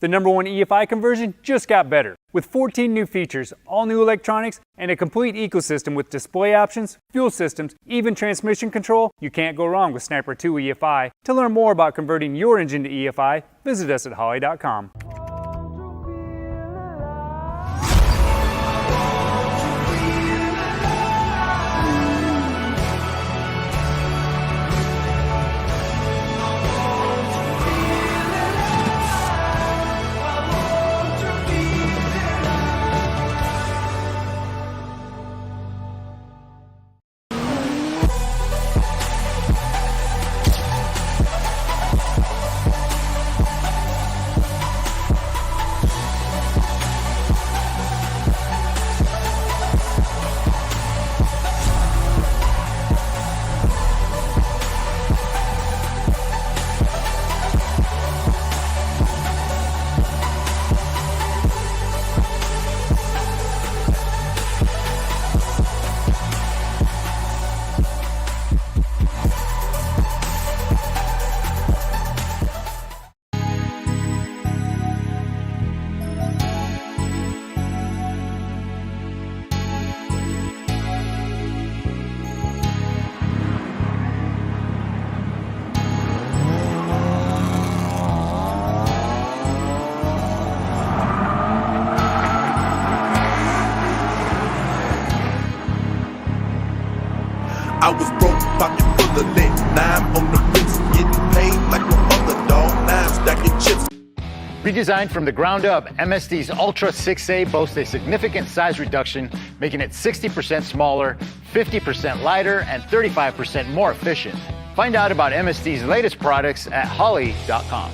The #1 EFI conversion just got better. With 14 new features, all new electronics, and a complete ecosystem with display options, fuel systems, even transmission control, you can't go wrong with Sniper 2 EFI. To learn more about converting your engine to EFI, visit us at Holley.com. I was broke, pocket full of lead. Now I'm on the bricks, getting paid like no other dog. Now I'm stacking chips. Redesigned from the ground up, MSD's Ultra 6A boasts a significant size reduction, making it 60% smaller, 50% lighter, and 35% more efficient. Find out about MSD's latest products at Holley.com.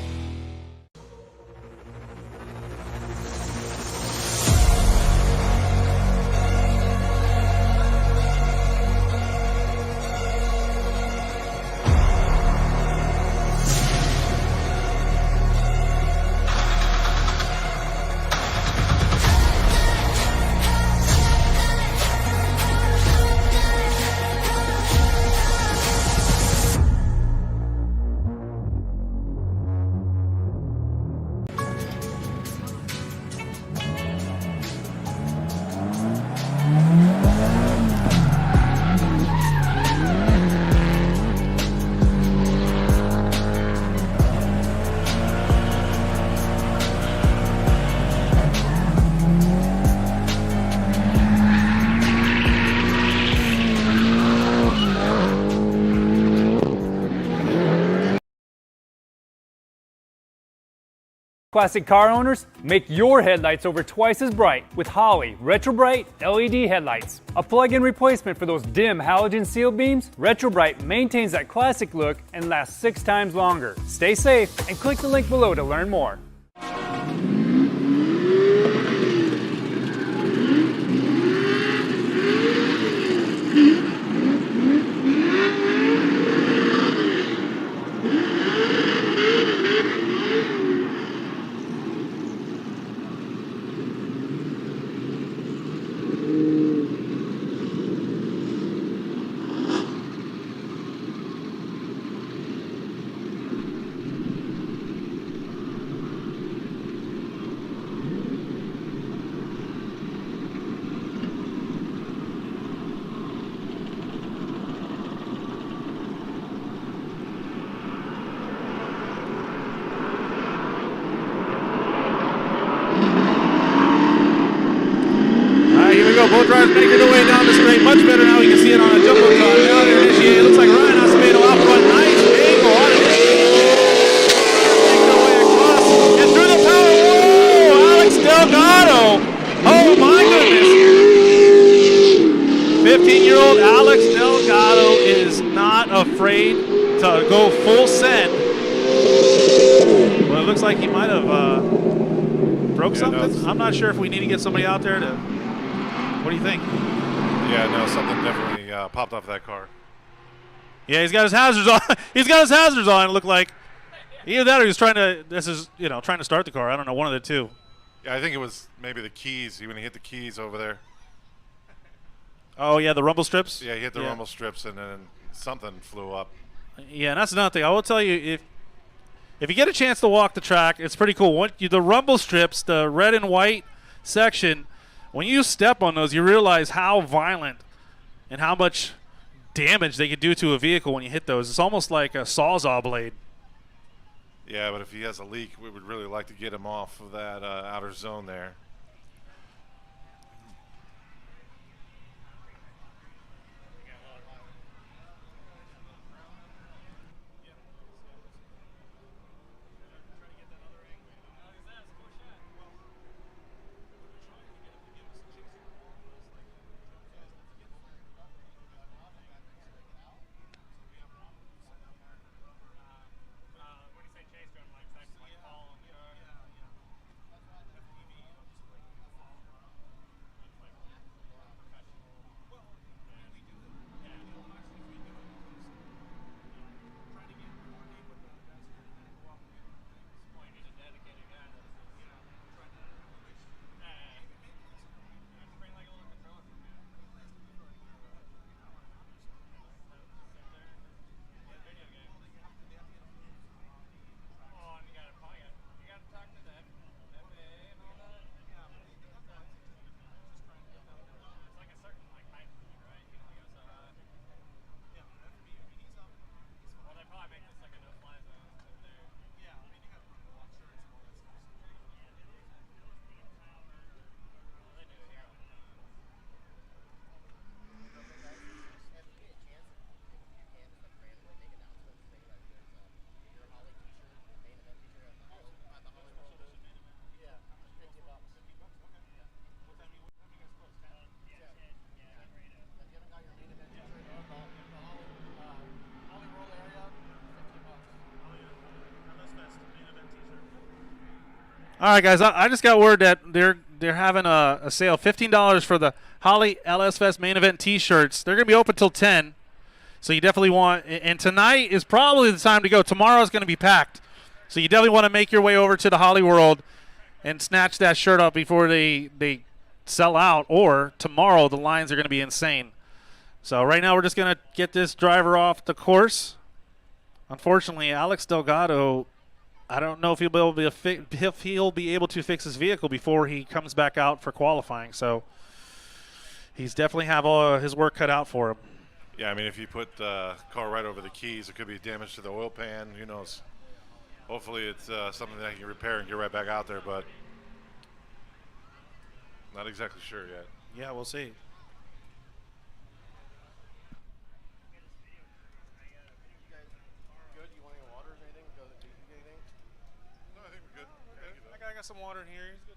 Classic car owners, make your headlights over twice as bright with Holley Retro Bright LED headlights. A plug-in replacement for those dim halogen sealed beams, Retro Bright maintains that classic look and lasts 6 times longer. Stay safe and click the link below to learn more. Both drivers making their way down the straight. Much better now. You can see it on a jumbotron. Now they're initiating. It looks like Ryan Acevedo out front. Nice angle on it. Making their way across and through the power. Whoa! Alex Delgado. Oh my goodness. 15-year-old Alex Delgado is not afraid to go full send. Well, it looks like he might have broke something. I'm not sure if we need to get somebody out there to. What do you think? Yeah, no, something definitely popped off that car. Yeah, he's got his hazards on. He's got his hazards on. It looked like either that or he was trying to. This is trying to start the car. I don't know, one of the two. Yeah, I think it was maybe the keys. When he hit the keys over there. Oh yeah, the rumble strips. Yeah, he hit the rumble strips and then something flew up. Yeah, and that's another thing. I will tell you, if you get a chance to walk the track, it's pretty cool. The rumble strips, the red and white section, when you step on those, you realize how violent and how much damage they can do to a vehicle when you hit those. It's almost like a Sawzall blade. Yeah, but if he has a leak, we would really like to get him off of that outer zone there. All right, guys, I just got word that they're having a sale, $15 for the Holley LS Fest main event T-shirts. They're going to be open till 10, so you definitely want – and tonight is probably the time to go. Tomorrow is going to be packed, so you definitely want to make your way over to the Holley World and snatch that shirt up before they sell out, or tomorrow the lines are going to be insane. So right now we're just going to get this driver off the course. Unfortunately, Alex Delgado – I don't know if he'll be able to fix his vehicle before he comes back out for qualifying. So he's definitely have all his work cut out for him. Yeah, I mean, if you put the car right over the keys, it could be damage to the oil pan. Who knows? Hopefully it's something that he can repair and get right back out there, but not exactly sure yet. Yeah, we'll see. I got some water in here. He's good.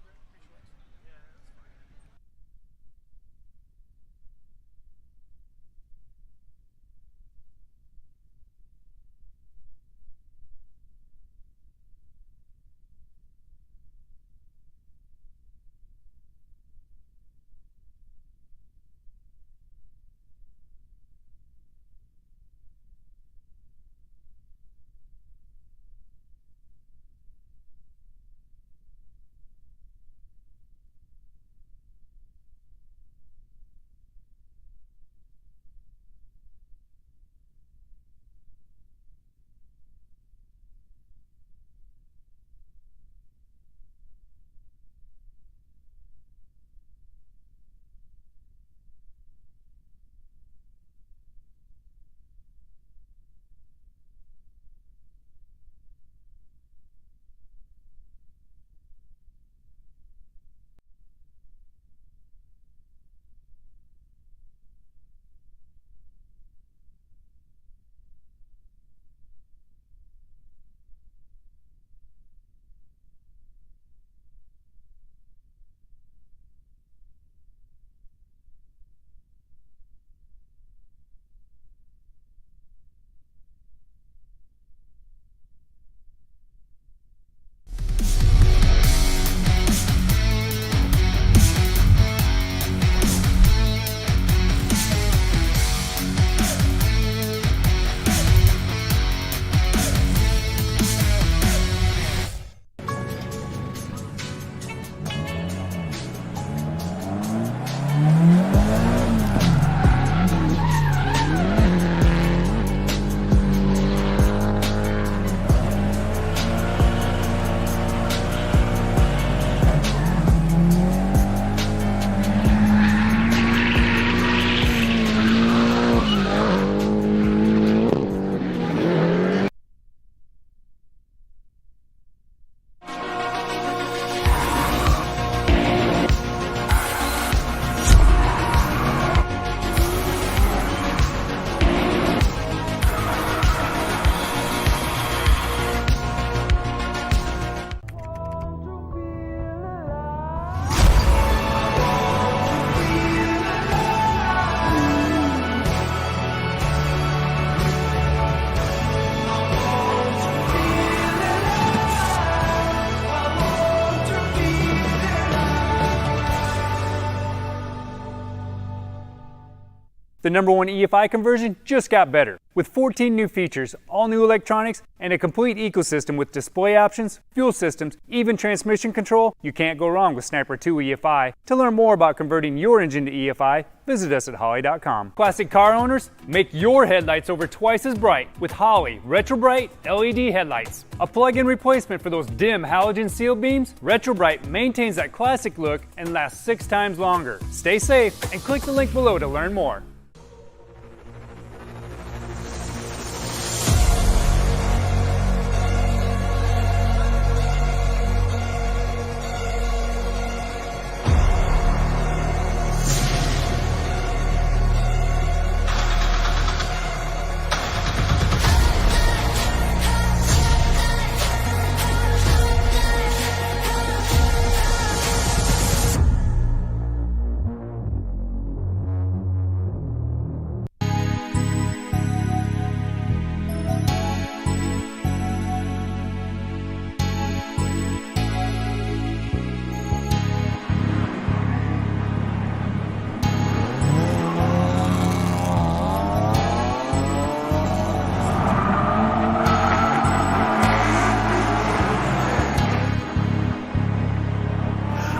The #1 EFI conversion just got better. With 14 new features, all new electronics, and a complete ecosystem with display options, fuel systems, even transmission control, you can't go wrong with Sniper 2 EFI. To learn more about converting your engine to EFI, visit us at Holley.com. Classic car owners, make your headlights over twice as bright with Holley Retro Bright LED headlights. A plug-in replacement for those dim halogen seal beams, Retro Bright maintains that classic look and lasts 6 times longer. Stay safe and click the link below to learn more.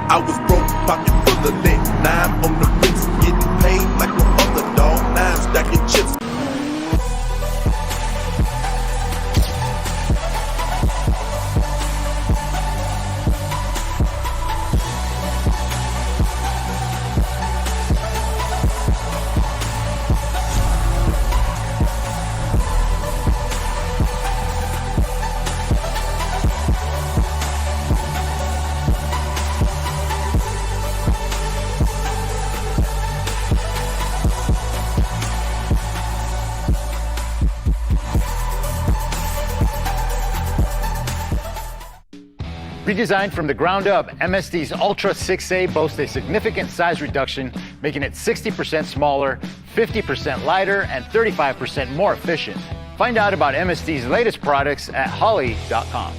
I was broke, pocket full of lead. Now I'm on the bricks, getting paid like no other dog. Now I'm stacking chips. Redesigned from the ground up, MSD's Ultra 6A boasts a significant size reduction, making it 60% smaller, 50% lighter, and 35% more efficient. Find out about MSD's latest products at Holley.com.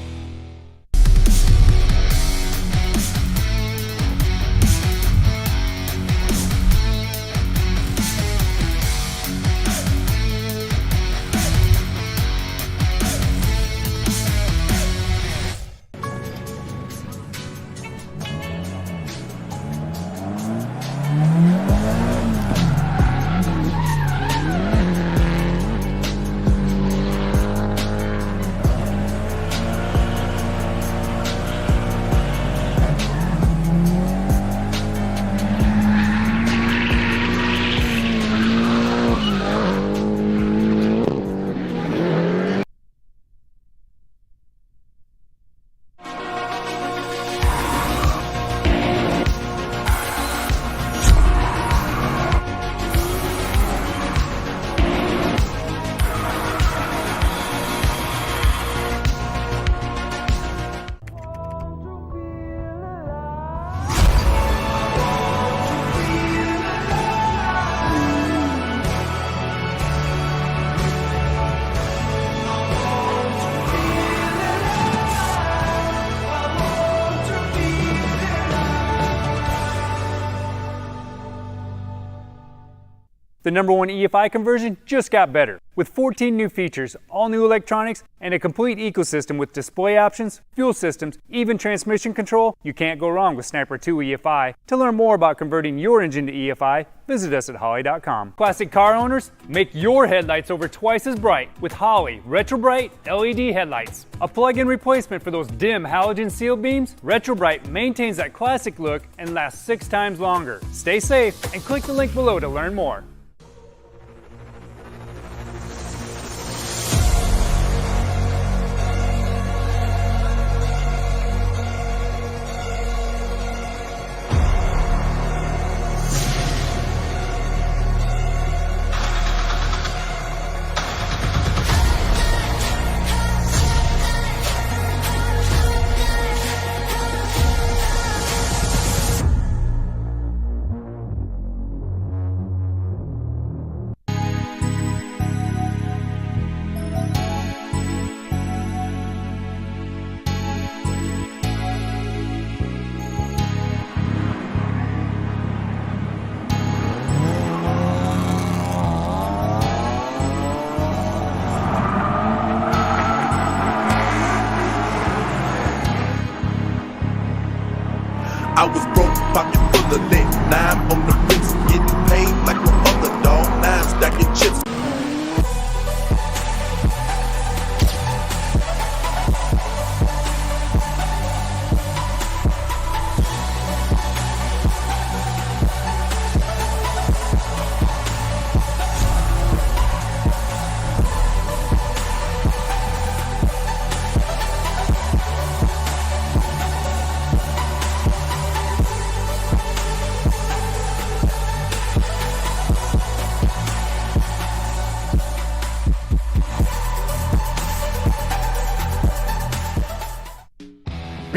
The #1 EFI conversion just got better. With 14 new features, all new electronics, and a complete ecosystem with display options, fuel systems, even transmission control, you can't go wrong with Sniper 2 EFI. To learn more about converting your engine to EFI, visit us at Holley.com. Classic car owners, make your headlights over twice as bright with Holley Retro Bright LED headlights. A plug-in replacement for those dim halogen seal beams, Retro Bright maintains that classic look and lasts 6 times longer. Stay safe and click the link below to learn more.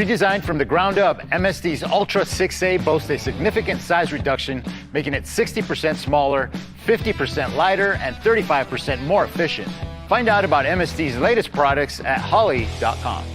Redesigned from the ground up, MSD's Ultra 6A boasts a significant size reduction, making it 60% smaller, 50% lighter, and 35% more efficient. Find out about MSD's latest products at Holley.com.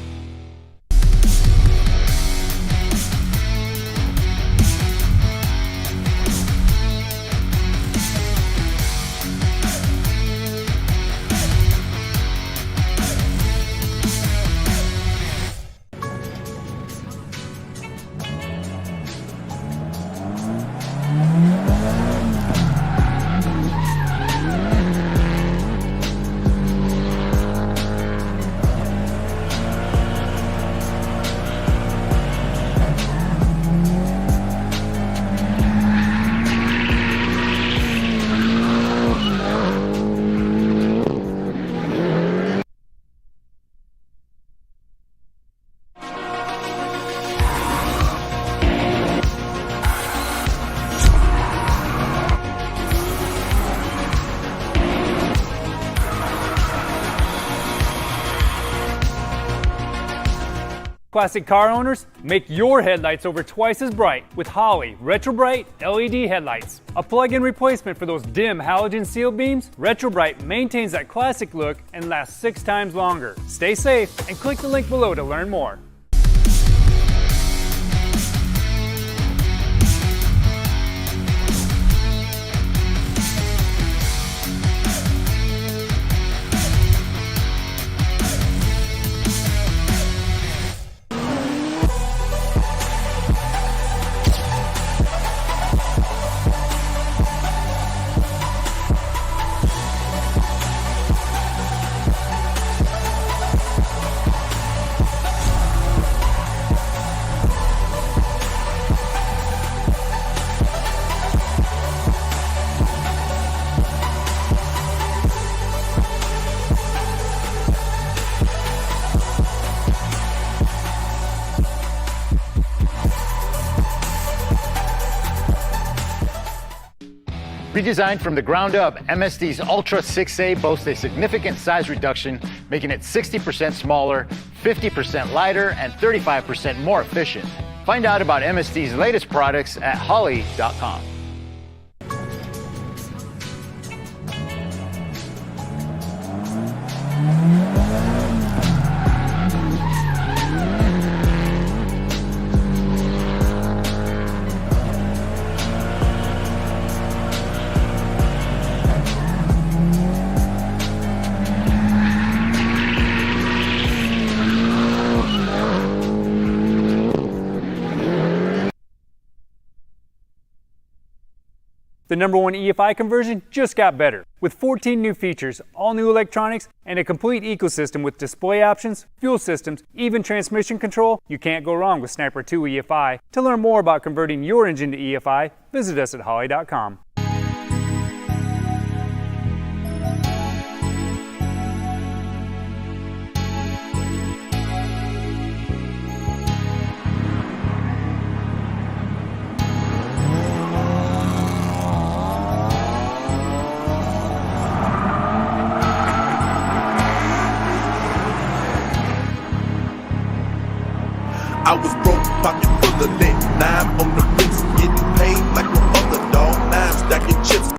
Classic car owners, make your headlights over twice as bright with Holley Retro Bright LED headlights. A plug-in replacement for those dim halogen seal beams, Retro Bright maintains that classic look and lasts 6 times longer. Stay safe and click the link below to learn more. Redesigned from the ground up, MSD's Ultra 6A boasts a significant size reduction, making it 60% smaller, 50% lighter, and 35% more efficient. Find out about MSD's latest products at Holley.com. The #1 EFI conversion just got better. With 14 new features, all new electronics, and a complete ecosystem with display options, fuel systems, even transmission control, you can't go wrong with Sniper 2 EFI. To learn more about converting your engine to EFI, visit us at Holley.com. I was broke, pocket full of lead. Now I'm on the bricks, getting paid like no other dog. Now I'm stacking chips.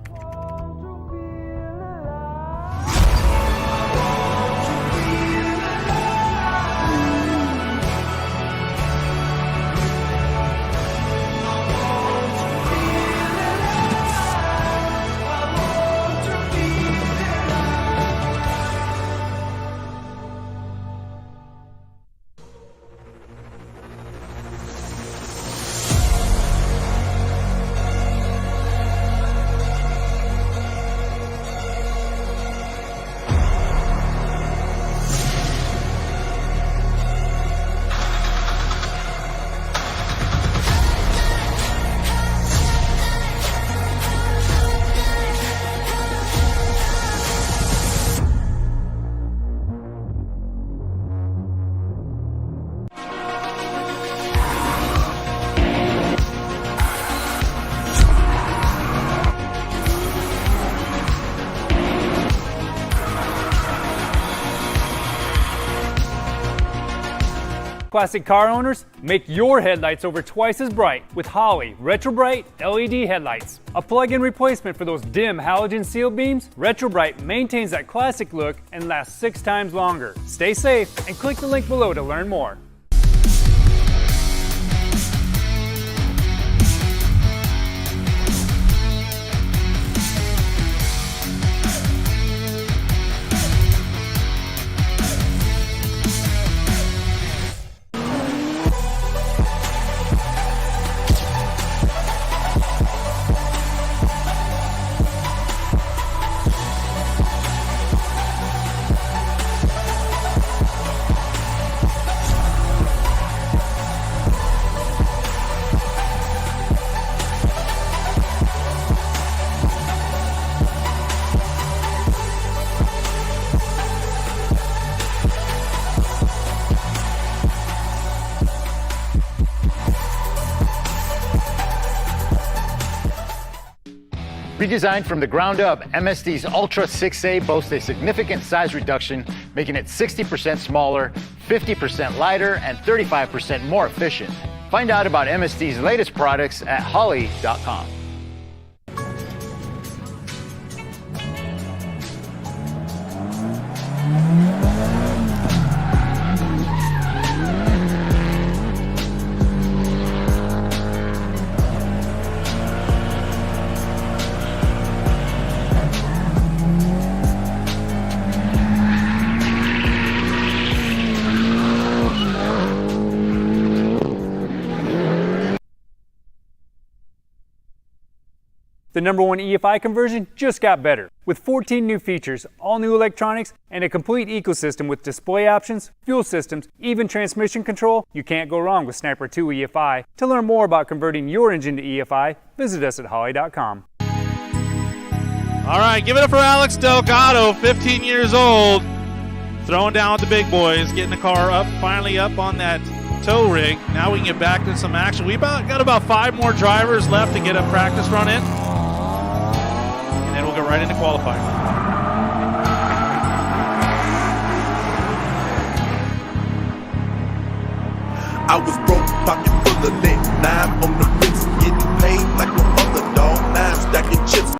Classic car owners, make your headlights over twice as bright with Holley Retro Bright LED headlights. A plug-in replacement for those dim halogen seal beams, Retro Bright maintains that classic look and lasts 6 times longer. Stay safe and click the link below to learn more. Redesigned from the ground up, MSD's Ultra 6A boasts a significant size reduction, making it 60% smaller, 50% lighter, and 35% more efficient. Find out about MSD's latest products at Holley.com. The #1 EFI conversion just got better. With 14 new features, all new electronics, and a complete ecosystem with display options, fuel systems, even transmission control, you can't go wrong with Sniper 2 EFI. To learn more about converting your engine to EFI, visit us at Holley.com. All right, give it up for Alex Delgado, 15 years old, throwing down with the big boys, getting the car up, finally up on that tow rig. Now we can get back to some action. We got about 5 more drivers left to get a practice run in. And we'll go right into qualifying. I was broke, pocket full of lead. Now I'm on the bricks, getting paid like no other dog. Now I'm stacking chips.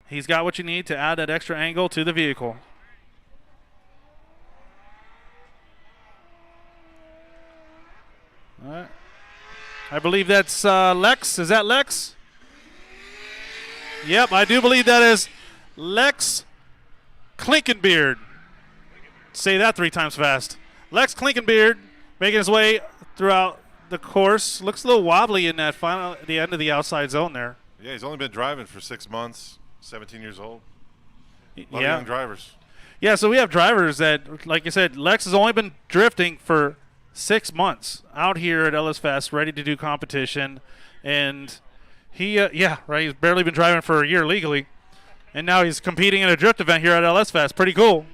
He's got what you need to add that extra angle to the vehicle. All right. I believe that's Lex. Is that Lex? Yep, I do believe that is Lex Clinkenbeard. Say that 3 times fast. Lex Clinkenbeard making his way throughout the course. Looks a little wobbly in that final, the end of the outside zone there. Yeah, he's only been driving for 6 months. 17 years old. A lot of Yeah. young drivers. Yeah, so we have drivers that, like I said, Lex has only been drifting for 6 months out here at LS Fest, ready to do competition. And he, he's barely been driving for a year legally. And now he's competing in a drift event here at LS Fest. Pretty cool.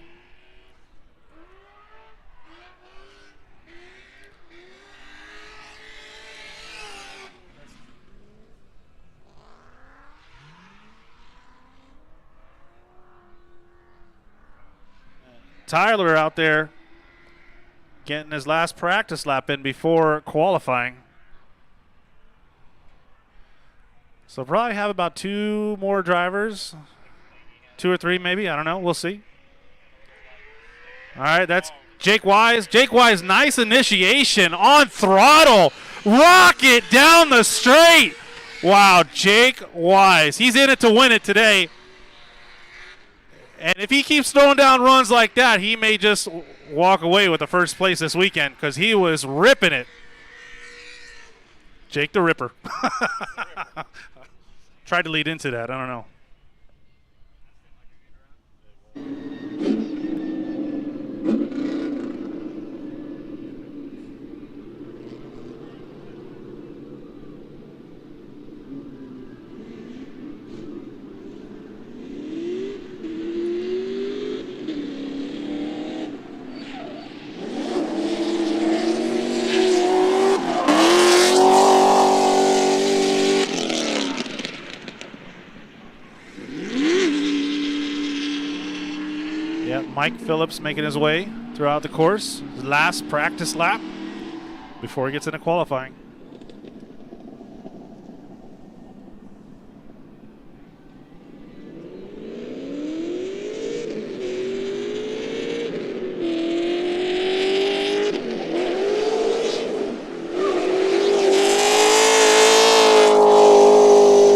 Tyler out there getting his last practice lap in before qualifying. So probably have about 2 more drivers. 2 or 3 maybe, I don't know, we'll see. All right, that's Jake Wise. Jake Wise, nice initiation on throttle. Rocket down the straight. Wow, Jake Wise. He's in it to win it today. And if he keeps throwing down runs like that, he may just walk away with the first place this weekend because he was ripping it. Jake the Ripper. Tried to lead into that. I don't know. Mike Phillips making his way throughout the course. His last practice lap before he gets into qualifying.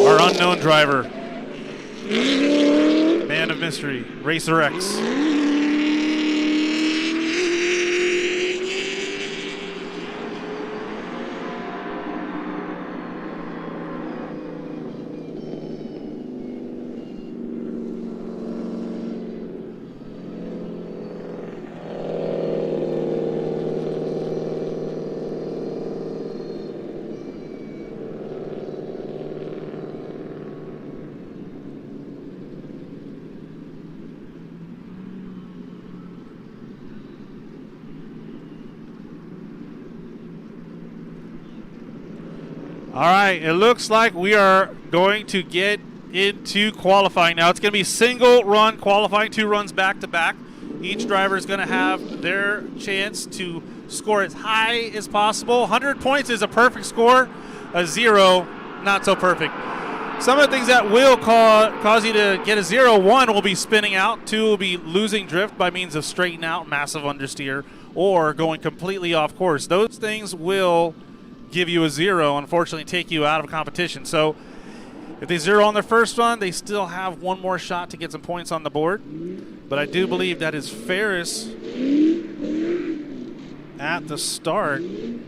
Our unknown driver. Man of mystery, Racer X. All right, it looks like we are going to get into qualifying now. It's going to be single run qualifying, 2 runs back to back. Each driver is going to have their chance to score as high as possible. 100 points is a perfect score. A 0, not so perfect. Some of the things that will cause you to get a 0, 1 will be spinning out, 2 will be losing drift by means of straighten out, massive understeer, or going completely off course. Those things will give you a 0, unfortunately take you out of competition. So if they 0 on their first run, they still have 1 more shot to get some points on the board. But I do believe that is Ferris at the start. I'm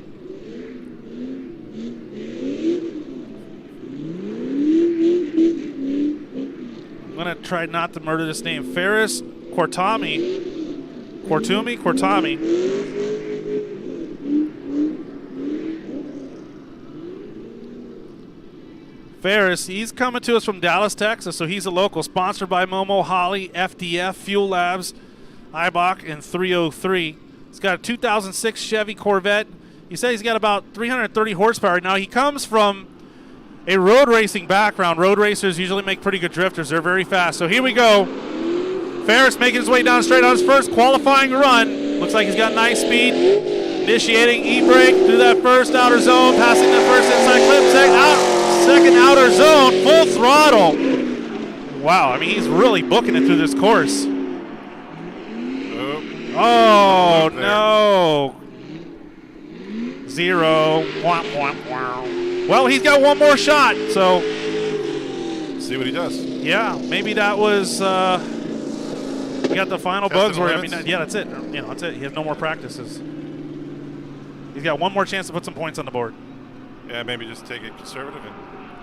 going to try not to murder this name. Ferris Quartami. Ferris, he's coming to us from Dallas, Texas, so he's a local. Sponsored by Momo, Holley, FDF, Fuel Labs, Ibach, and 303. He's got a 2006 Chevy Corvette. He said he's got about 330 horsepower. Now, he comes from a road racing background. Road racers usually make pretty good drifters. They're very fast. So here we go. Ferris making his way down straight on his first qualifying run. Looks like he's got nice speed. Initiating e-brake through that first outer zone, passing the first inside clip, second outer zone, full throttle. Wow, I mean, he's really booking it through this course. Oh, no. 0. Well, he's got 1 more shot, so. See what he does. Yeah, maybe that was, he got the final bugs where, I mean, yeah, that's it. You know, that's it. He has no more practices. He's got 1 more chance to put some points on the board. Yeah, maybe just take it conservative and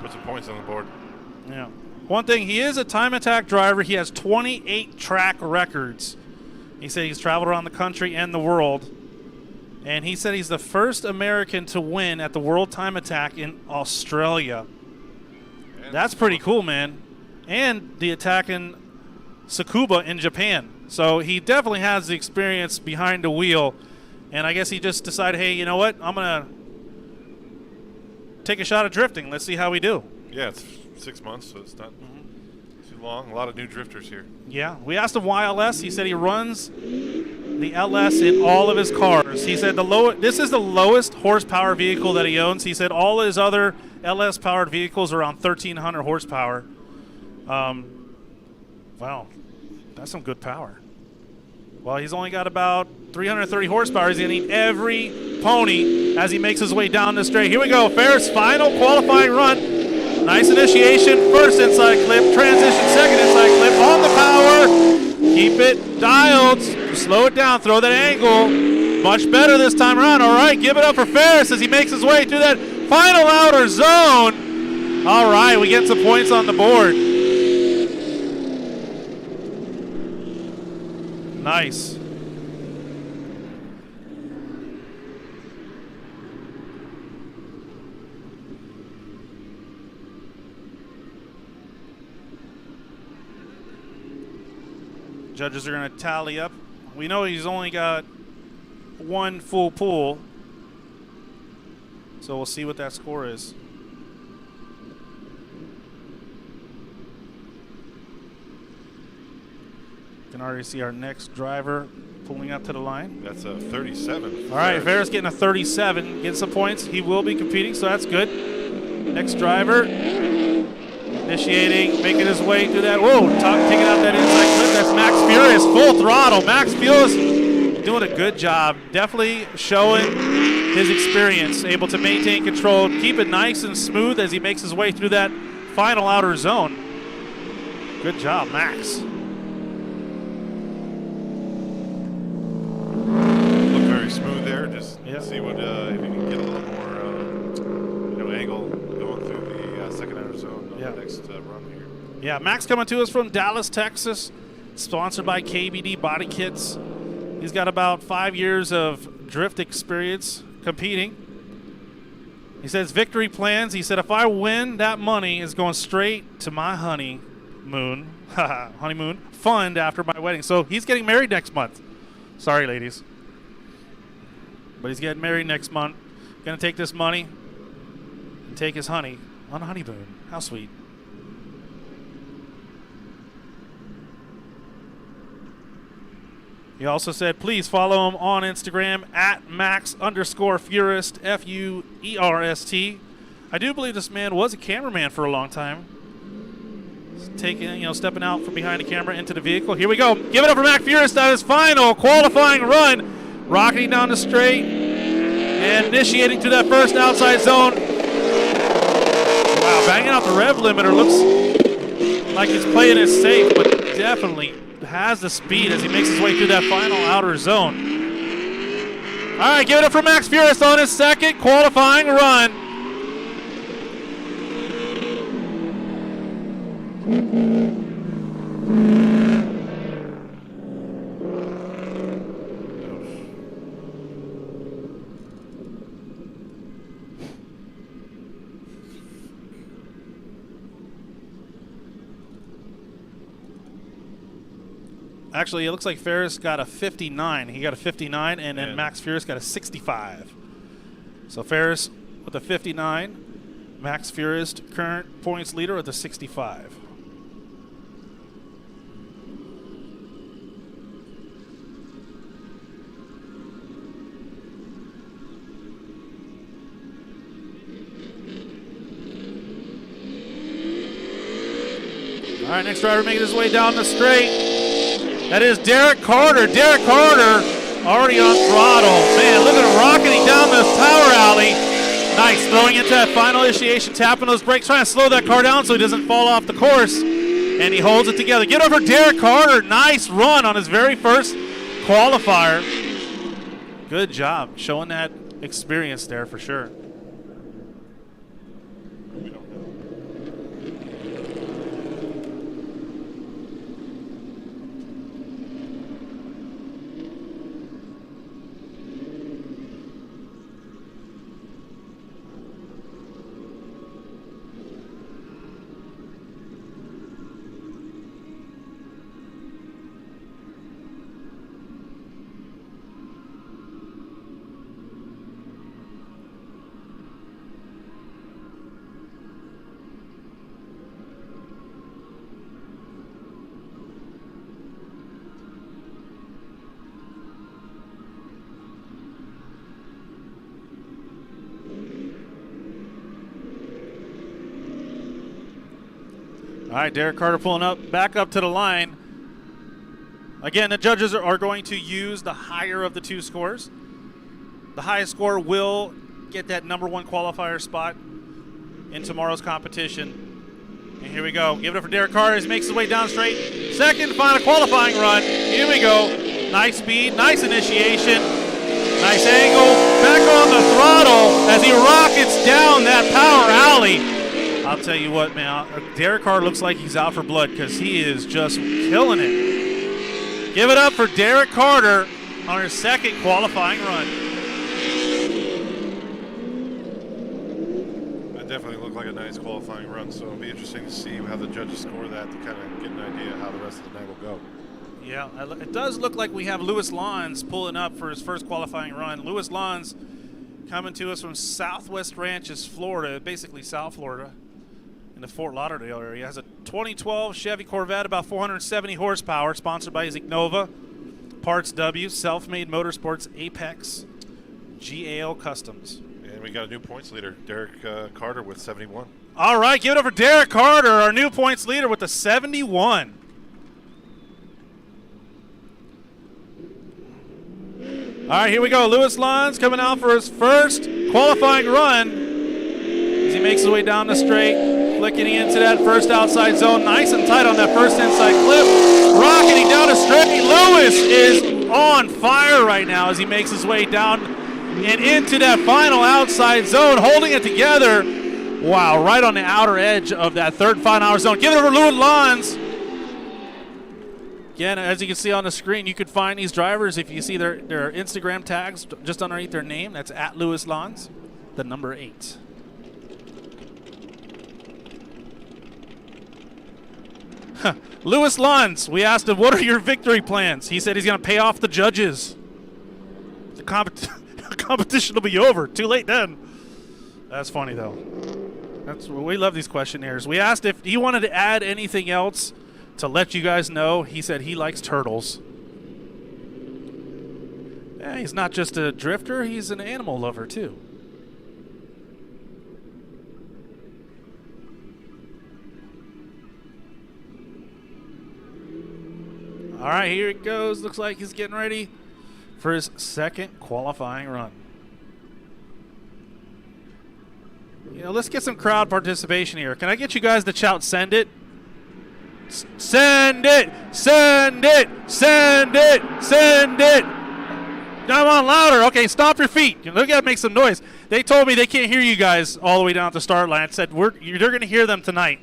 put some points on the board. Yeah. One thing, he is a time attack driver. He has 28 track records. He said he's traveled around the country and the world. And he said he's the first American to win at the World Time Attack in Australia. That's pretty cool, man. And the attack in Tsukuba in Japan. So he definitely has the experience behind the wheel. And I guess he just decided, hey, you know what? I'm going to take a shot at drifting. Let's see how we do. Yeah, it's 6 months, so it's not too long. A lot of new drifters here. Yeah. We asked him why LS. He said he runs the LS in all of his cars. He said this is the lowest horsepower vehicle that he owns. He said all his other LS-powered vehicles are around 1,300 horsepower. Wow, that's some good power. Well, he's only got about 330 horsepower. He's going to need every pony as he makes his way down the straight. Here we go, Ferris, final qualifying run. Nice initiation, first inside clip, transition, second inside clip, on the power. Keep it dialed, slow it down, throw that angle. Much better this time around. All right, give it up for Ferris as he makes his way through that final outer zone. All right, we get some points on the board. Nice. Judges are going to tally up. We know he's only got one full pull, so we'll see what that score is. Can already see our next driver pulling up to the line. That's a 37. All right, Ferris getting a 37, getting some points. He will be competing, so that's good. Next driver, initiating, making his way through that. Whoa, taking out that inside clip. That's Max Furious, full throttle. Max Furious doing a good job. Definitely showing his experience, able to maintain control, keep it nice and smooth as he makes his way through that final outer zone. Good job, Max. Look very smooth there. Just see what if you can get a little more angle going through the second outer zone on the next run here. Yeah, Max coming to us from Dallas, Texas, sponsored by KBD Body Kits. He's got about 5 years of drift experience competing. He says victory plans. He said if I win, that money is going straight to my honeymoon fund after my wedding. So he's getting married next month. Sorry, ladies. But he's getting married next month. Going to take this money and take his honey on a honeymoon. How sweet. He also said, please follow him on Instagram at Max_Furist, F-U-E-R-S-T. I do believe this man was a cameraman for a long time. Stepping out from behind the camera into the vehicle. Here we go. Give it up for Max Furist on his final qualifying run. Rocketing down the straight and initiating to that first outside zone. Wow, banging out the rev limiter. Looks like he's playing it safe, but definitely has the speed as he makes his way through that final outer zone. All right, give it up for Max Furist on his second qualifying run. Actually, it looks like Ferris got a 59. He got a 59, and then Max Furist got a 65. So Ferris with a 59. Max Furist, current points leader, with a 65. All right, next driver making his way down the straight. That is Derek Carter. Derek Carter already on throttle. Man, look at him rocketing down this power alley. Nice, throwing into that final initiation, tapping those brakes, trying to slow that car down so he doesn't fall off the course. And he holds it together. Get over Derek Carter. Nice run on his very first qualifier. Good job, showing that experience there for sure. All right, Derek Carter pulling back up to the line. Again, the judges are going to use the higher of the two scores. The highest score will get that number 1 qualifier spot in tomorrow's competition. And here we go. Give it up for Derek Carter as he makes his way down straight. Second final qualifying run. Here we go. Nice speed, nice initiation, nice angle. Back on the throttle as he rockets down that power alley. I'll tell you what, man. Derek Carter looks like he's out for blood because he is just killing it. Give it up for Derek Carter on her second qualifying run. That definitely looked like a nice qualifying run, so it'll be interesting to see how the judges score that to kind of get an idea of how the rest of the night will go. Yeah, it does look like we have Lewis Lawns pulling up for his first qualifying run. Lewis Lawns coming to us from Southwest Ranches, Florida, basically South Florida, in the Fort Lauderdale area. Has a 2012 Chevy Corvette, about 470 horsepower, sponsored by Ignova, Parts W, Self-Made Motorsports, Apex, GAL Customs. And we got a new points leader, Derek Carter with 71. All right, give it up for Derek Carter, our new points leader with the 71. All right, here we go. Lewis Lawns coming out for his first qualifying run as he makes his way down the straight, flicking into that first outside zone. Nice and tight on that first inside clip. Rocketing down the straight. Lewis is on fire right now as he makes his way down and into that final outside zone, holding it together. Wow, right on the outer edge of that third final outer zone. Give it over to Lewis Lawns. Again, as you can see on the screen, you could find these drivers if you see their Instagram tags just underneath their name. That's at Lewis Lawns, the number 8. Lewis Lawns, we asked him, what are your victory plans? He said he's going to pay off the judges. The competition will be over. Too late then. That's funny, though. We love these questionnaires. We asked if he wanted to add anything else to let you guys know. He said he likes turtles. Yeah, he's not just a drifter, he's an animal lover too. All right, here it goes. Looks like he's getting ready for his second qualifying run. You know, let's get some crowd participation here. Can I get you guys to shout, send it? Send it! Send it! Send it! Send it! Come on, louder. Okay, stop your feet. You got to make some noise. They told me they can't hear you guys all the way down at the start line. I said, you're going to hear them tonight.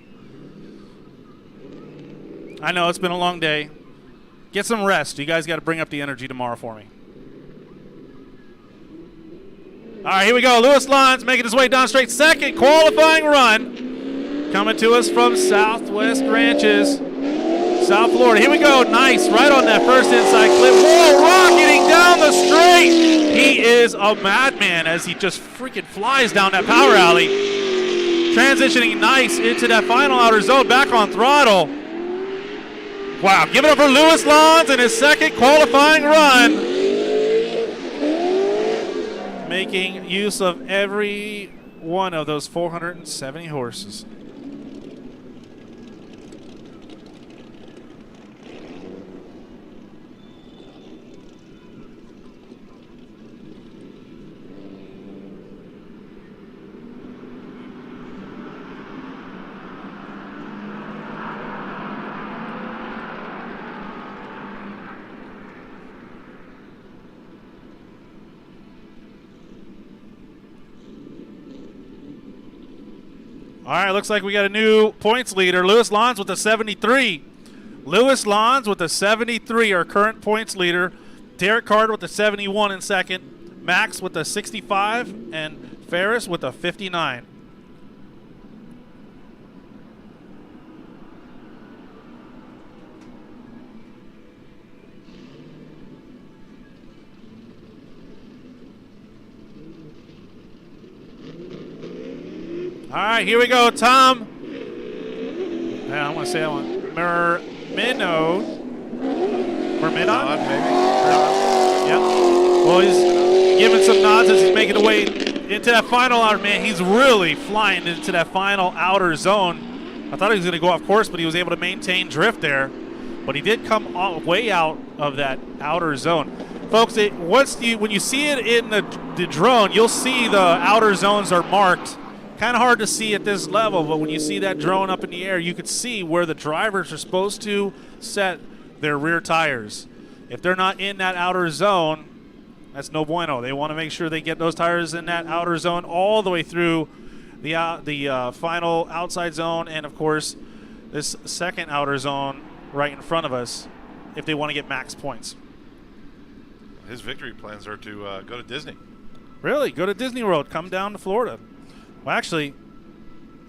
I know, it's been a long day. Get some rest. You guys got to bring up the energy tomorrow for me. All right, here we go. Lewis Lawns making his way down straight. Second qualifying run. Coming to us from Southwest Ranches, South Florida. Here we go. Nice. Right on that first inside clip. Whoa, rocketing down the straight. He is a madman as he just freaking flies down that power alley. Transitioning nice into that final outer zone. Back on throttle. Wow. Give it up for Lewis Lawns in his second qualifying run. Making use of every one of those 470 horses. All right, looks like we got a new points leader. Lewis Lawns with a 73. Lewis Lawns with a 73, our current points leader. Derek Carter with a 71 in second. Max with a 65, and Ferris with a 59. All right, here we go, Tom. Yeah, I want to say that one. Mermino, maybe? Yep. Well, he's giving some nods as he's making the way into that final outer, man. He's really flying into that final outer zone. I thought he was going to go off course, but he was able to maintain drift there. But he did come way out of that outer zone. Folks, when you see it in the drone, you'll see the outer zones are marked. Kind of hard to see at this level, but when you see that drone up in the air, you could see where the drivers are supposed to set their rear tires. If they're not in that outer zone, that's no bueno. They want to make sure they get those tires in that outer zone all the way through the final outside zone, and of course this second outer zone right in front of us if they want to get max points. His victory plans are to go to Disney. Really? Go to Disney World, come down to Florida. Well, actually,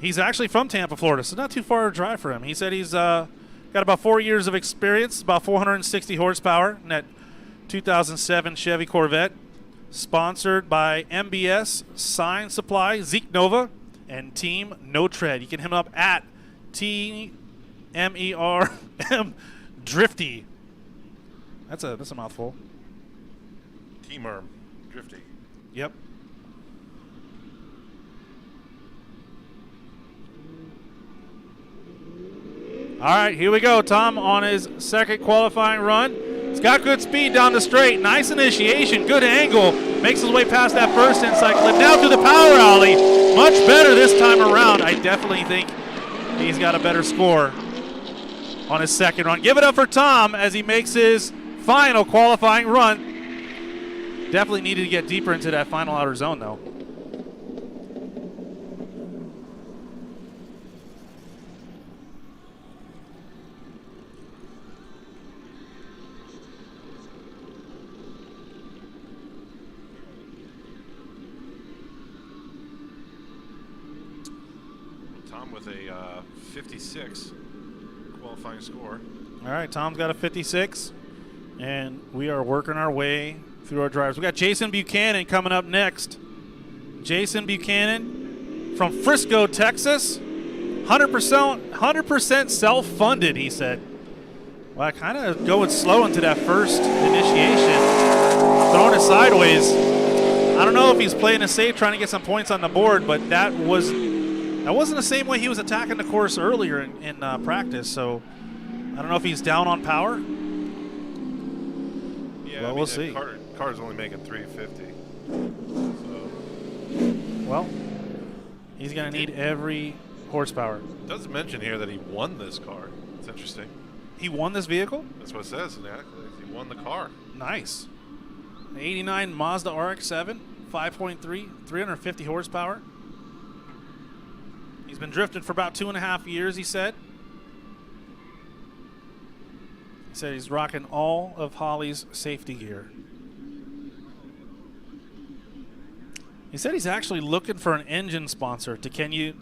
he's actually from Tampa, Florida, so not too far a drive for him. He said he's got about 4 years of experience, about 460 horsepower in that 2007 Chevy Corvette, sponsored by MBS, Sign Supply, Zeke Nova, and Team No Tread. You can hit him up at TMERM Drifty. That's a mouthful. T-Merm Drifty. Yep. All right, here we go. Tom on his second qualifying run. He's got good speed down the straight. Nice initiation, good angle. Makes his way past that first inside clip. Now to the power alley. Much better this time around. I definitely think he's got a better score on his second run. Give it up for Tom as he makes his final qualifying run. Definitely needed to get deeper into that final outer zone, though. With a 56 qualifying score. All right, Tom's got a 56, and we are working our way through our drivers. We got Jason Buchanan coming up next. Jason Buchanan from Frisco, Texas. 100% self-funded, he said. Well, I kind of going slow into that first initiation. Throwing it sideways. I don't know if he's playing it safe, trying to get some points on the board, but that wasn't the same way he was attacking the course earlier in practice, so I don't know if he's down on power. Yeah, well, we'll see. Car's only making 350. So. Well, he's going to need every horsepower. It does mention here that he won this car. It's interesting. He won this vehicle? That's what it says. He won the car. Nice. An 89 Mazda RX-7, 5.3, 350 horsepower. He's been drifting for about 2.5 years, he said. He said he's rocking all of Holley's safety gear. He said he's actually looking for an engine sponsor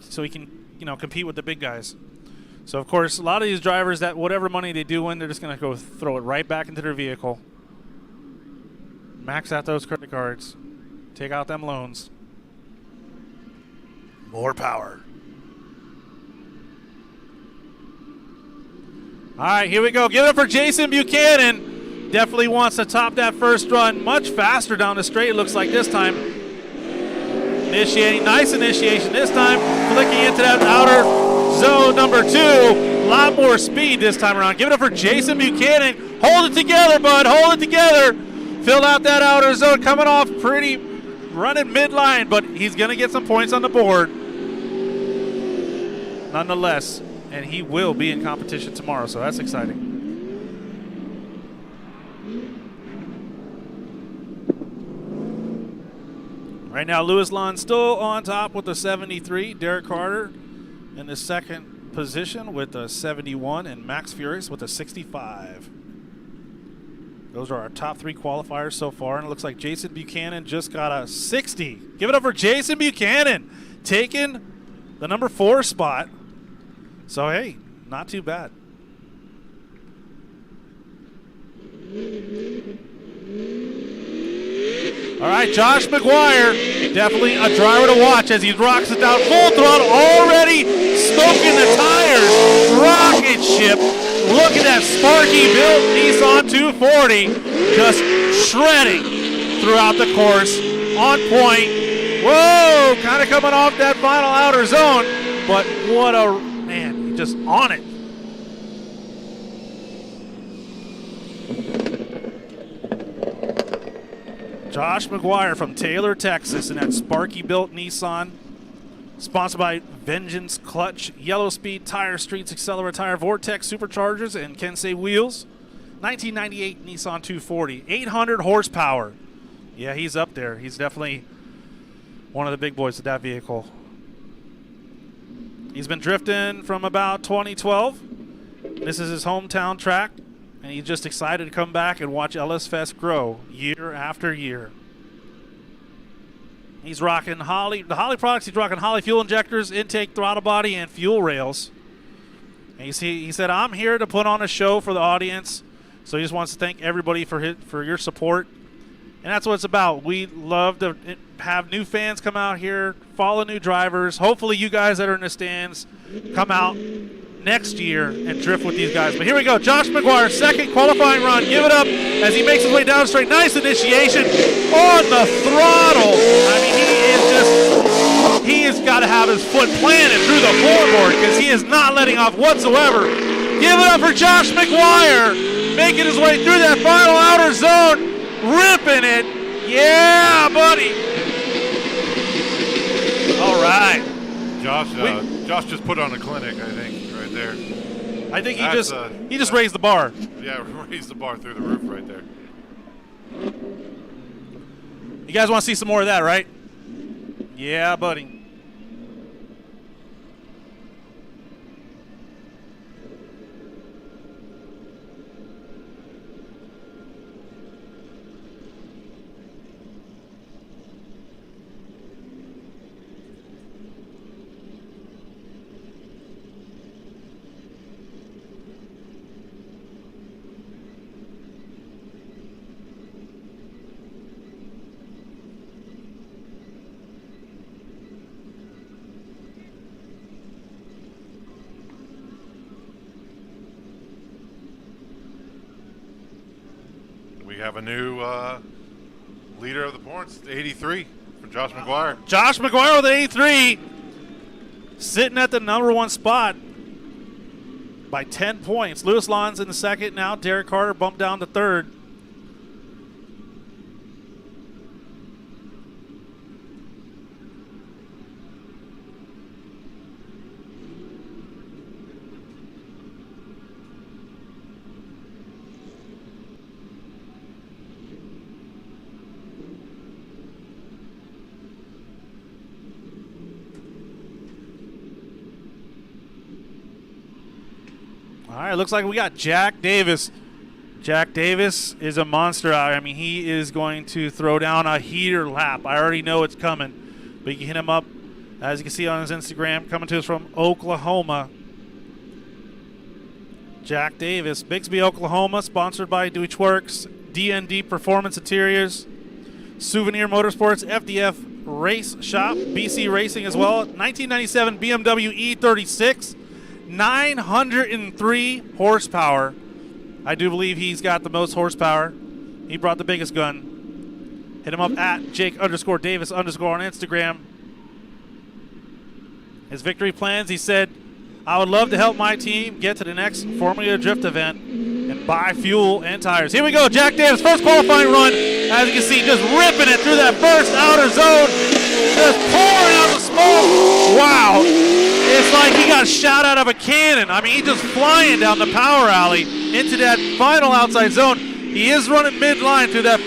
so he can, compete with the big guys. So, of course, a lot of these drivers, that whatever money they do win, they're just going to go throw it right back into their vehicle. Max out those credit cards. Take out them loans. More power. All right, here we go. Give it up for Jason Buchanan. Definitely wants to top that first run. Much faster down the straight, it looks like this time. Initiating, nice initiation this time. Flicking into that outer zone number 2. A lot more speed this time around. Give it up for Jason Buchanan. Hold it together, bud. Hold it together. Fill out that outer zone. Coming off pretty, running midline, but he's going to get some points on the board. Nonetheless. And he will be in competition tomorrow, so that's exciting. Right now, Lewis Lund still on top with the 73. Derek Carter in the second position with a 71, and Max Ferris with a 65. Those are our top 3 qualifiers so far, and it looks like Jason Buchanan just got a 60. Give it up for Jason Buchanan, taking the number 4 spot. So, hey, not too bad. All right, Josh Maguire, definitely a driver to watch as he rocks it down full throttle, already smoking the tires. Rocket ship. Look at that Sparky-built Nissan 240 just shredding throughout the course. On point. Whoa, kind of coming off that final outer zone, but what a... Man, He's just on it. Josh Maguire from Taylor, Texas, in that Sparky-built Nissan. Sponsored by Vengeance Clutch, Yellow Speed Tire, Streets Accelera Tire, Vortex Superchargers, and Kensei Wheels. 1998 Nissan 240, 800 horsepower. Yeah, he's up there. He's definitely one of the big boys of that vehicle. He's been drifting from about 2012. This is his hometown track, and he's just excited to come back and watch LS Fest grow year after year. He's rocking Holley, the Holley products. He's rocking Holley fuel injectors, intake, throttle body, and fuel rails. And he said, I'm here to put on a show for the audience. So he just wants to thank everybody for your support. And that's what it's about. We love to have new fans come out here, follow new drivers. Hopefully you guys that are in the stands come out next year and drift with these guys. But here we go. Josh Maguire, second qualifying run. Give it up as he makes his way down straight. Nice initiation on the throttle. I mean, he has got to have his foot planted through the floorboard because he is not letting off whatsoever. Give it up for Josh Maguire, making his way through that final outer zone, ripping it. Yeah, buddy. All right. Josh just put on a clinic, I think, right there. I think he just raised the bar. Yeah, raised the bar through the roof right there. You guys want to see some more of that, right? Yeah, buddy. We have a new leader of the points, 83, from Josh Maguire. Josh Maguire with 83, sitting at the number one spot by 10 points. Lewis Lawn's in the second now. Derek Carter bumped down to third. All right, looks like we got Jack Davis. Jack Davis is a monster out here. I mean, he is going to throw down a heater lap. I already know it's coming. But you can hit him up, as you can see on his Instagram, coming to us from Oklahoma. Jack Davis, Bixby, Oklahoma, sponsored by Deutsch Works, DND Performance Interiors, Souvenir Motorsports, FDF Race Shop, BC Racing as well. 1997 BMW E36. 903 horsepower. I do believe he's got the most horsepower. He brought the biggest gun. Hit him up at Jake_Davis_ on Instagram. His victory plans, he said, I would love to help my team get to the next Formula Drift event and buy fuel and tires. Here we go, Jack Davis, first qualifying run. As you can see, just ripping it through that first outer zone. Just pouring out the smoke. Wow. It's like he got shot out of a cannon. I mean, he's just flying down the power alley into that final outside zone. He is running midline through that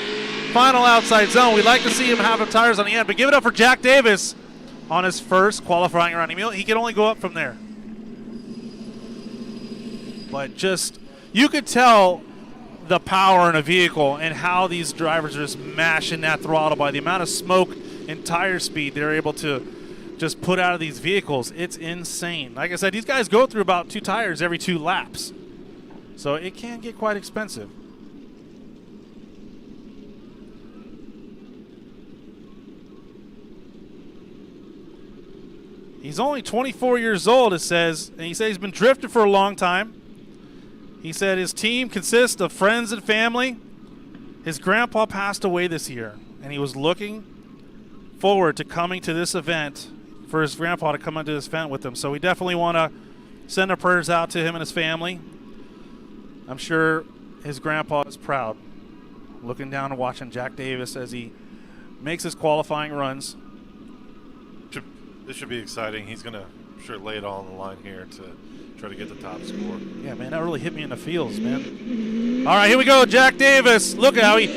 final outside zone. We'd like to see him have the tires on the end, but give it up for Jack Davis on his first qualifying run. He can only go up from there. But just, you could tell the power in a vehicle and how these drivers are just mashing that throttle by the amount of smoke and tire speed they're able to just put out of these vehicles. It's insane. Like I said, these guys go through about 2 tires every 2 laps. So it can get quite expensive. He's only 24 years old, it says, and he said he's been drifting for a long time. He said his team consists of friends and family. His grandpa passed away this year, and he was looking forward to coming to this event, for his grandpa to come into this event with him. So we definitely want to Send our prayers out to him and his family. I'm sure his grandpa is proud, looking down and watching Jack Davis as he makes his qualifying runs. This should be exciting. He's going to sure lay it all on the line here to try to get the top score. Yeah, man, that really hit me in the feels, man. All right, here we go. Jack Davis. Look at how he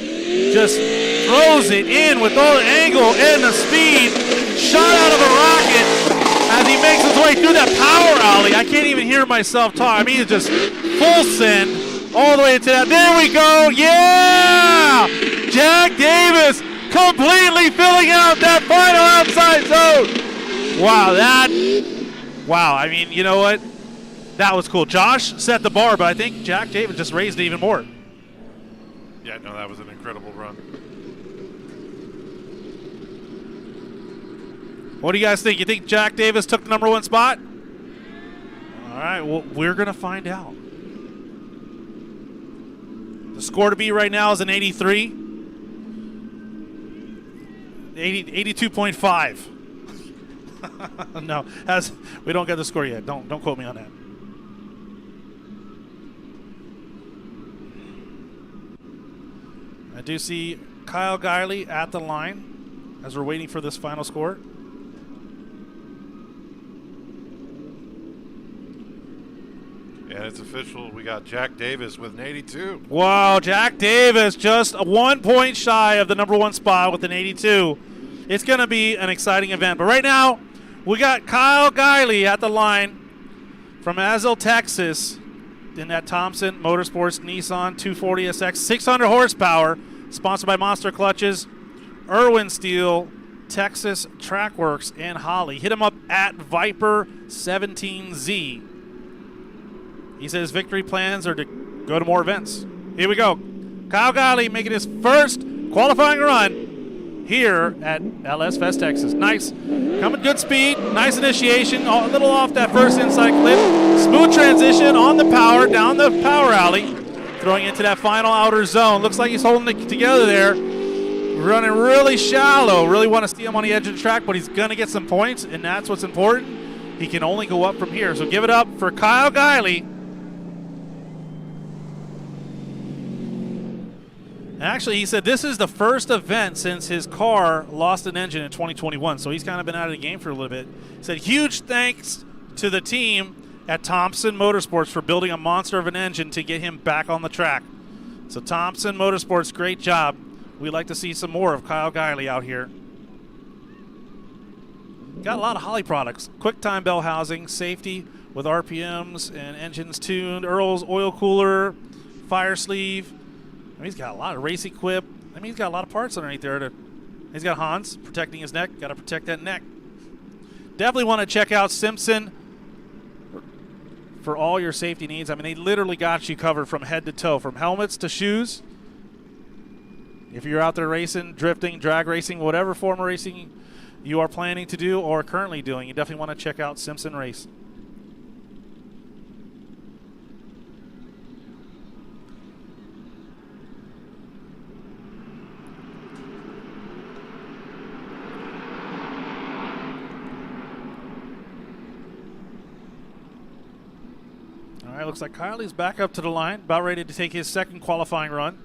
just throws it in with all the angle and the speed. Shot out of a rocket as he makes his way through that power alley. I can't even hear myself talk. I mean, it's just full send all the way to that. There we go. Yeah! Jack Davis completely filling out that final outside zone. Wow, I mean, you know what? That was cool. Josh set the bar, but I think Jack Davis just raised it even more. Yeah, no, that was an incredible run. What do you guys think? You think Jack Davis took the number 1 spot? All right, well, we're going to find out. The score to beat right now is an 83. 82.5. No, we don't get the score yet. Don't quote me on that. I do see Kyle Giley at the line as we're waiting for this final score. And it's official. We got Jack Davis with an 82. Wow, Jack Davis just 1 point shy of the number 1 spot with an 82. It's going to be an exciting event. But right now, we got Kyle Giley at the line from Azle, Texas, in that Thompson Motorsports Nissan 240SX, 600 horsepower, sponsored by Monster Clutches, Irwin Steel, Texas Trackworks, and Holley. Hit him up at Viper17Z. He says victory plans are to go to more events. Here we go. Kyle Giley making his first qualifying run here at LS Fest Texas. Nice. Coming good speed. Nice initiation. A little off that first inside clip. Smooth transition on the power, down the power alley. Throwing into that final outer zone. Looks like he's holding it together there. Running really shallow. Really want to see him on the edge of the track, but he's going to get some points, and that's what's important. He can only go up from here. So give it up for Kyle Giley. Actually, he said this is the first event since his car lost an engine in 2021, so he's kind of been out of the game for a little bit. He said huge thanks to the team at Thompson Motorsports for building a monster of an engine to get him back on the track. So Thompson Motorsports, great job. We'd like to see some more of Kyle Giley out here. Got a lot of Holley products. Quick time bell housing, safety with RPMs and engines tuned, Earl's oil cooler, fire sleeve. I mean, he's got a lot of race equip. I mean, he's got a lot of parts underneath there. He's got Hans protecting his neck. Got to protect that neck. Definitely want to check out Simpson for all your safety needs. I mean, they literally got you covered from head to toe, from helmets to shoes. If you're out there racing, drifting, drag racing, whatever form of racing you are planning to do or currently doing, you definitely want to check out Simpson Race. All right, looks like Kylie's back up to the line, about ready to take his second qualifying run.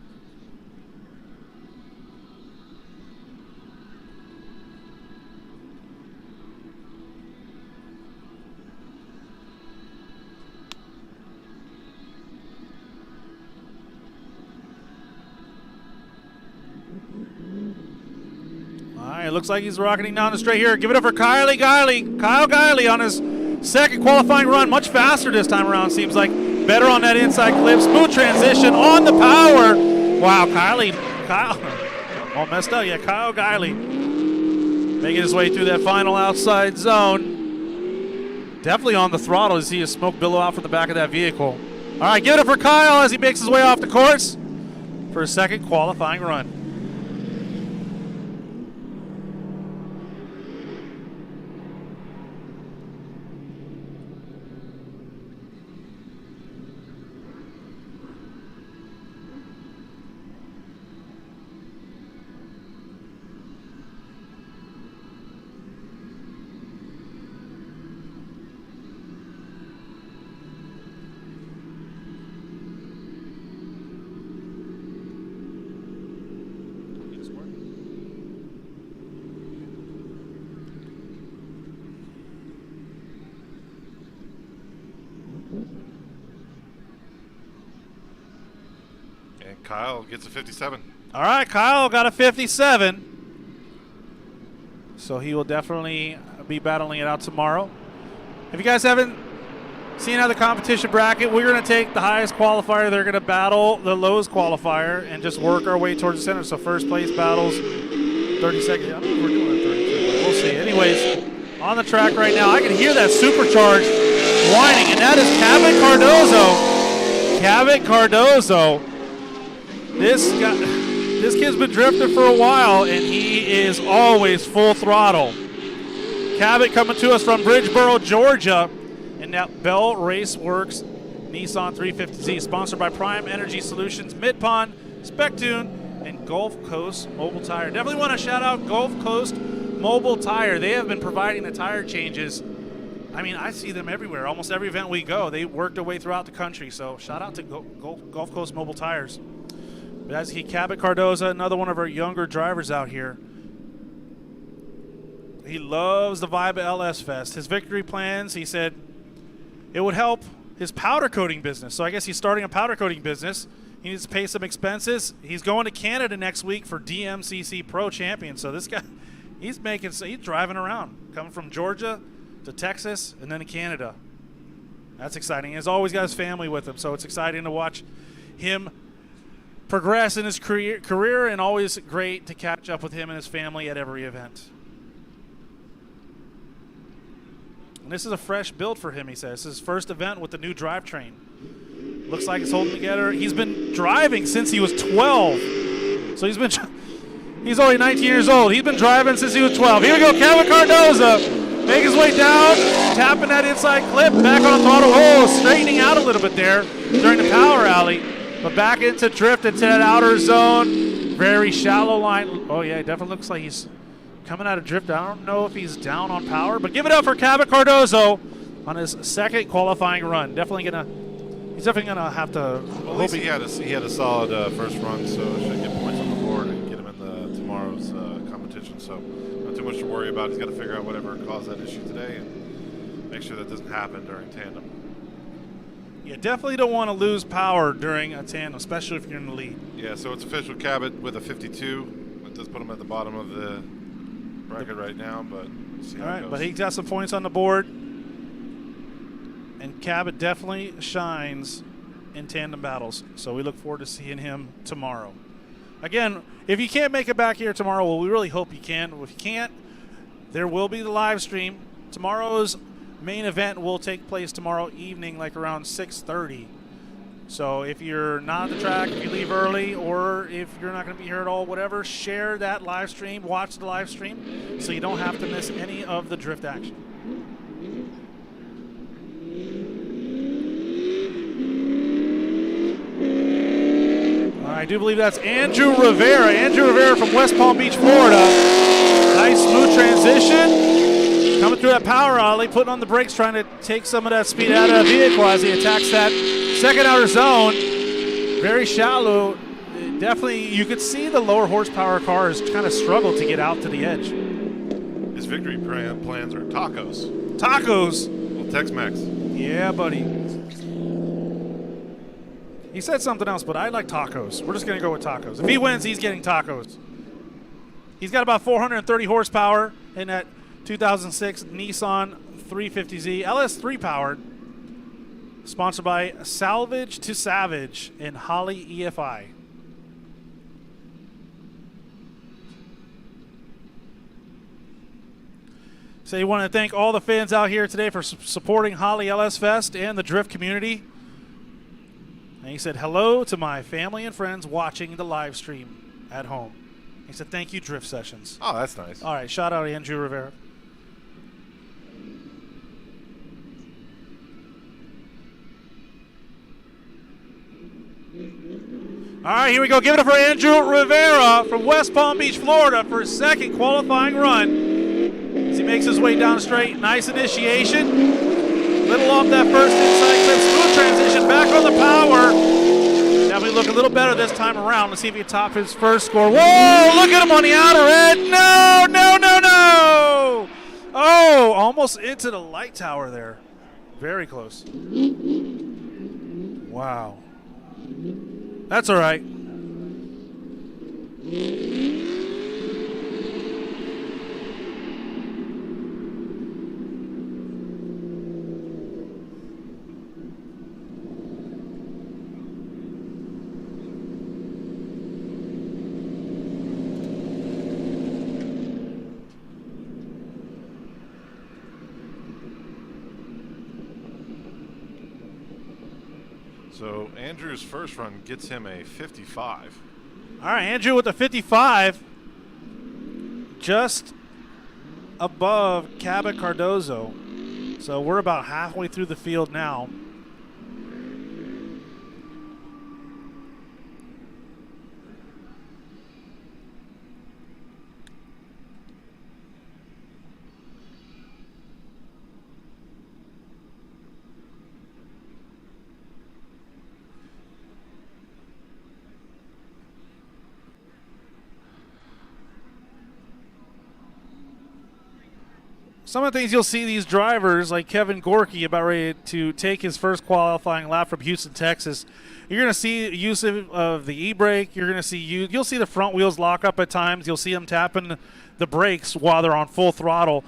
All right, looks like he's rocketing down the straight here. Give it up for Kyle Giley on his second qualifying run. Much faster this time around, seems like. Better on that inside clip. Smooth transition on the power. Wow, Kyle all messed up. Yeah, Kyle Giley making his way through that final outside zone. Definitely on the throttle as he sees smoke billow out from the back of that vehicle. All right, give it up for Kyle as he makes his way off the course for his second qualifying run. Kyle gets a 57. All right, Kyle got a 57. So he will definitely be battling it out tomorrow. If you guys haven't seen how the competition bracket, we're going to take the highest qualifier. They're going to battle the lowest qualifier and just work our way towards the center. So first place battles 30 seconds. I don't know if we're doing it 32, but we'll see. Anyways, on the track right now, I can hear that supercharged whining, and that is Cabat Cardoza. This kid's been drifting for a while, and he is always full throttle. Cabat coming to us from Bridgeboro, Georgia, and that Bell Raceworks Nissan 350Z, sponsored by Prime Energy Solutions, Mid-Pond, Spectune, and Gulf Coast Mobile Tire. Definitely want to shout out Gulf Coast Mobile Tire. They have been providing the tire changes. I mean, I see them everywhere. Almost every event we go, they work their way throughout the country. So shout out to Gulf Coast Mobile Tires. But as he Cabat Cardoza, another one of our younger drivers out here. He loves the vibe of LS Fest. His victory plans, he said, it would help his powder coating business. So I guess he's starting a powder coating business. He needs to pay some expenses. He's going to Canada next week for DMCC Pro Champion. So this guy, he's driving around, coming from Georgia to Texas and then to Canada. That's exciting. He's always got his family with him, so it's exciting to watch him progress in his career, and always great to catch up with him and his family at every event. And this is a fresh build for him, he says. This is his first event with the new drivetrain. Looks like it's holding together. He's been driving since he was 12. So he's only 19 years old. He's been driving since he was 12. Here we go, Cabat Cardoza. Make his way down, tapping that inside clip, back on throttle. Oh, straightening out a little bit there during the power alley. But back into drift, into that outer zone. Very shallow line. Oh, yeah, it definitely looks like he's coming out of drift. I don't know if he's down on power, but give it up for Cabat Cardoza on his second qualifying run. He's definitely gonna have to. Well, at least he had a solid first run, so should get points on the board and get him in tomorrow's competition. So not too much to worry about. He's got to figure out whatever caused that issue today and make sure that doesn't happen during tandem. Yeah, definitely don't want to lose power during a tandem, especially if you're in the lead. Yeah, so it's official Cabat with a 52. It does put him at the bottom of the bracket right now, but we'll see how it goes. But he's got some points on the board. And Cabat definitely shines in tandem battles. So we look forward to seeing him tomorrow. Again, if you can't make it back here tomorrow, well, we really hope you can. If you can't, there will be the live stream. Tomorrow's main event will take place tomorrow evening, like around 6:30. So if you're not at the track, if you leave early, or if you're not going to be here at all, whatever, share that live stream, watch the live stream, so you don't have to miss any of the drift action. I do believe that's Andrew Rivera. Andrew Rivera from West Palm Beach, Florida. Nice smooth transition. Coming through that power alley, putting on the brakes, trying to take some of that speed out of the vehicle as he attacks that second outer zone. Very shallow. Definitely, you could see the lower horsepower cars kind of struggle to get out to the edge. His victory plans are tacos. Tacos. Well, Tex-Mex. Yeah, buddy. He said something else, but I like tacos. We're just going to go with tacos. If he wins, he's getting tacos. He's got about 430 horsepower in that 2006 Nissan 350Z LS3 powered, sponsored by Salvage to Savage and Holley EFI. So you want to thank all the fans out here today for supporting Holley LS Fest and the drift community. And he said, hello to my family and friends watching the live stream at home. He said, thank you, Drift Sessions. Oh, that's nice. All right, shout out to Andrew Rivera. All right, here we go. Give it up for Andrew Rivera from West Palm Beach, Florida for his second qualifying run. As he makes his way down straight, nice initiation. Little off that first inside clip, smooth transition, back on the power. Definitely look a little better this time around. Let's see if he can top his first score. Whoa, look at him on the outer edge. No, no, no, no. Oh, almost into the light tower there. Very close. Wow. That's all right. So Andrew's first run gets him a 55. All right, Andrew with the 55. Just above Cabat Cardoza. So we're about halfway through the field now. Some of the things you'll see these drivers, like Kevin Gorky, about ready to take his first qualifying lap from Houston, Texas. You're going to see use of the e-brake. You're going to see you'll see the front wheels lock up at times. You'll see them tapping the brakes while they're on full throttle.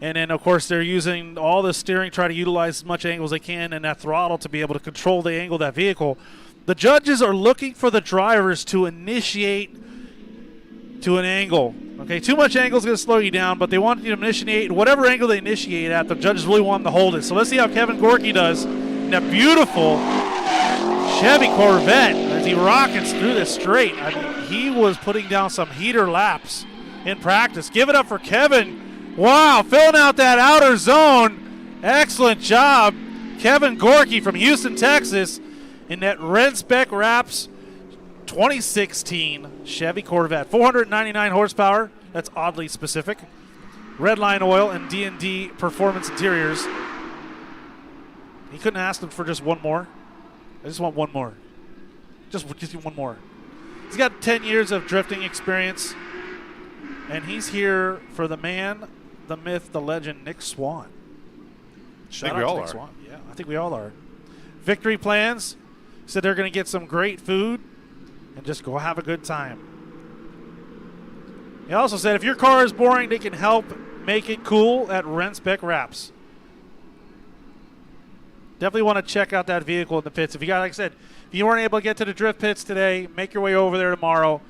And then, of course, they're using all the steering, try to utilize as much angle as they can in that throttle to be able to control the angle of that vehicle. The judges are looking for the drivers to initiate to an angle. Okay, too much angle is going to slow you down, but they want you to initiate whatever angle they initiate at. The judges really want them to hold it. So let's see how Kevin Gorky does in that beautiful Chevy Corvette as he rockets through the straight. I mean, he was putting down some heater laps in practice. Give it up for Kevin. Wow, filling out that outer zone. Excellent job, Kevin Gorky from Houston, Texas, in that red spec wraps 2016 Chevy Corvette. 499 horsepower. That's oddly specific. Redline oil and D&D Performance Interiors. He couldn't ask them for just one more. I just want one more. Just one more. He's got 10 years of drifting experience, and he's here for the man, the myth, the legend, Nick Swan. Shout out to Nick Swan. Yeah, I think we all are. Victory plans. Said they're going to get some great food and just go have a good time. He also said if your car is boring, they can help make it cool at Rent-Spec Wraps. Definitely want to check out that vehicle in the pits. If you got, like I said, if you weren't able to get to the drift pits today, make your way over there tomorrow.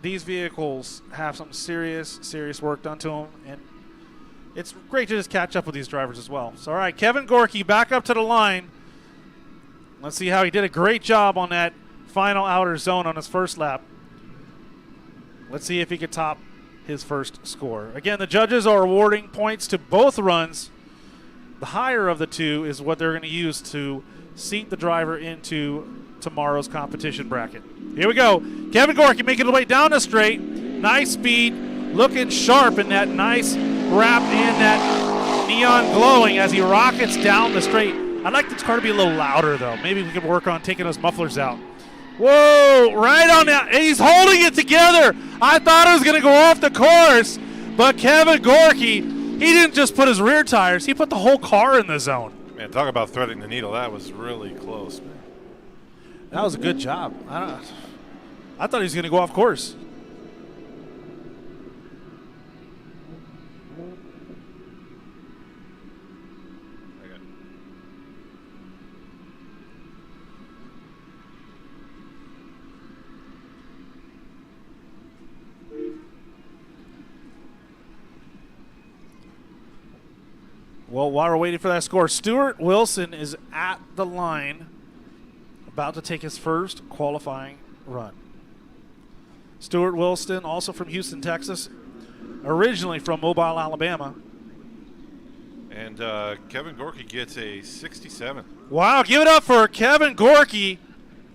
These vehicles have some serious work done to them, and it's great to just catch up with these drivers as well. So, all right, Kevin Gorky back up to the line. Let's see how he did a great job on that final outer zone on his first lap. Let's see if he could top his first score. Again, the judges are awarding points to both runs. The higher of the two is what they're going to use to seat the driver into tomorrow's competition bracket. Here we go. Kevin Gorky making his way down the straight. Nice speed, looking sharp in that nice wrap and that neon glowing as he rockets down the straight. I'd like this car to be a little louder, though. Maybe we could work on taking those mufflers out. Whoa, right on that. He's holding it together. I thought it was going to go off the course, but Kevin Gorky, he didn't just put his rear tires. He put the whole car in the zone. Man, talk about threading the needle. That was really close, man. That was a good job. I thought he was going to go off course. Well, while we're waiting for that score, Stuart Wilson is at the line, about to take his first qualifying run. Stuart Wilson, also from Houston, Texas, originally from Mobile, Alabama. And Kevin Gorky gets a 67. Wow, give it up for Kevin Gorky,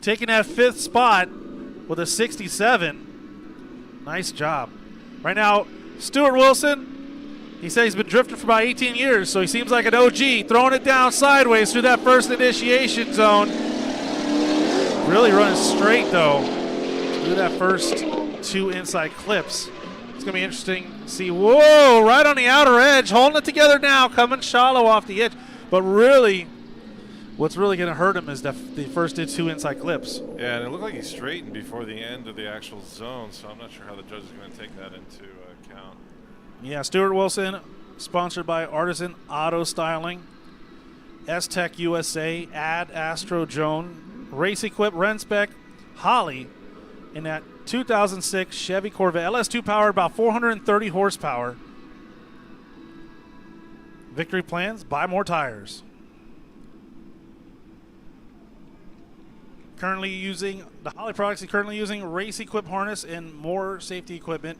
taking that fifth spot with a 67. Nice job. Right now, Stuart Wilson, he said he's been drifting for about 18 years, so he seems like an OG, throwing it down sideways through that first initiation zone. Really running straight, though, through that first two inside clips. It's going to be interesting to see. Whoa, right on the outer edge, holding it together now, coming shallow off the edge. But really What's really going to hurt him is that the first did 2 inside clips. Yeah, and it looked like he straightened before the end of the actual zone, so I'm not sure how the judge is going to take that into account. Yeah, Stuart Wilson, sponsored by Artisan Auto Styling, S-Tech USA, Ad Astro Joan, Race Equip, Renspec, Holley, in that 2006 Chevy Corvette LS2 power, about 430 horsepower. Victory plans, buy more tires. Currently using the Holley products, he's currently using Race Equip harness and more safety equipment.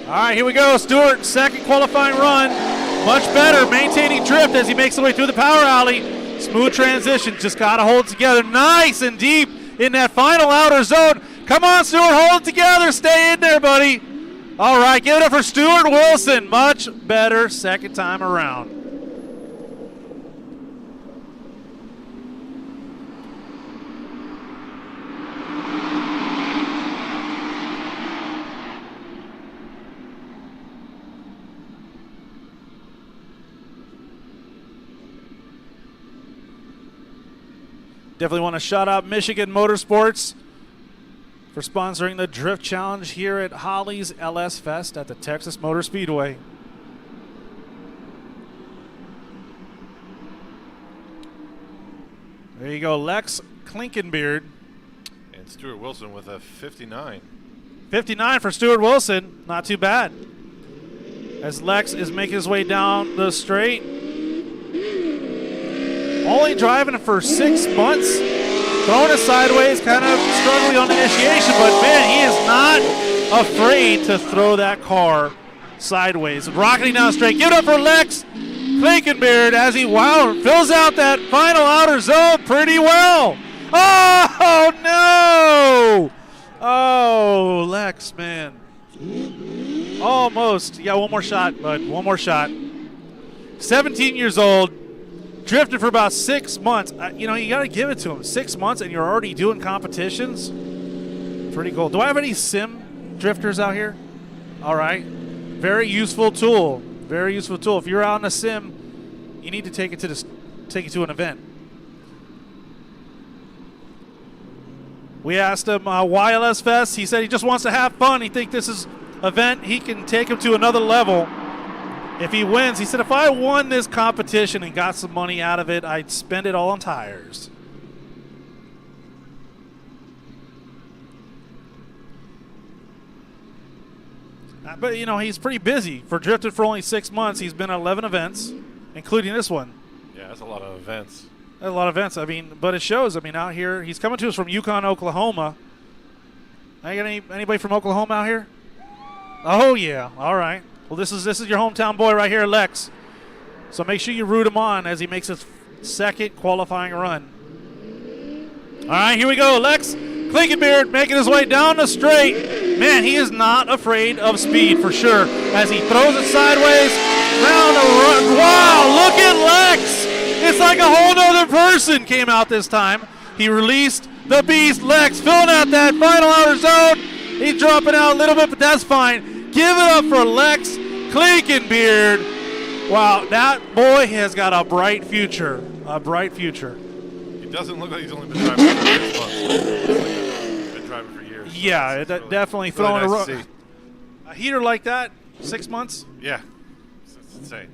All right, here we go. Stuart, second qualifying run. Much better, maintaining drift as he makes his way through the power alley. Smooth transition, just got to hold it together. Nice and deep in that final outer zone. Come on, Stuart, hold it together. Stay in there, buddy. All right, give it up for Stuart Wilson. Much better second time around. Definitely want to shout out Michigan Motorsports for sponsoring the Drift Challenge here at Holley's LS Fest at the Texas Motor Speedway. There you go, Lex Clinkenbeard. And Stuart Wilson with a 59. 59 for Stuart Wilson, not too bad. As Lex is making his way down the straight. Only driving for 6 months, throwing it sideways, kind of struggling on initiation, but man, he is not afraid to throw that car sideways. Rocketing down straight. Give it up for Lex Clinkenbeard as he fills out that final outer zone pretty well. Oh no! Oh, Lex, man. Almost. Yeah, one more shot, bud. One more shot. 17 years old. Drifted for about 6 months. You know, you got to give it to him. 6 months and you're already doing competitions. Pretty cool. Do I have any sim drifters out here? All right. Very useful tool. Very useful tool. If you're out in a sim, you need to take it to an event. We asked him why LS Fest. He said he just wants to have fun. He thinks this is an event he can take him to another level. If he wins, he said, if I won this competition and got some money out of it, I'd spend it all on tires. But, you know, he's pretty busy. For drifting for only 6 months, he's been at 11 events, including this one. Yeah, that's a lot of events. A lot of events. I mean, but it shows. I mean, out here, he's coming to us from Yukon, Oklahoma. I got anybody from Oklahoma out here? Oh, yeah. All right. Well, this is your hometown boy right here, Lex. So make sure you root him on as he makes his second qualifying run. All right, here we go. Lex Clinkenbeard making his way down the straight. Man, he is not afraid of speed for sure as he throws it sideways. Round a run. Wow, look at Lex. It's like a whole nother person came out this time. He released the beast. Lex filling out that final outer zone. He's dropping out a little bit, but that's fine. Give it up for Lex Clinkenbeard. Wow, that boy has got a bright future. A bright future. He doesn't look like he's only been driving for 6 months. He's been driving for years. Yeah, Really, definitely throwing nice a heater like that, 6 months. Yeah, it's insane.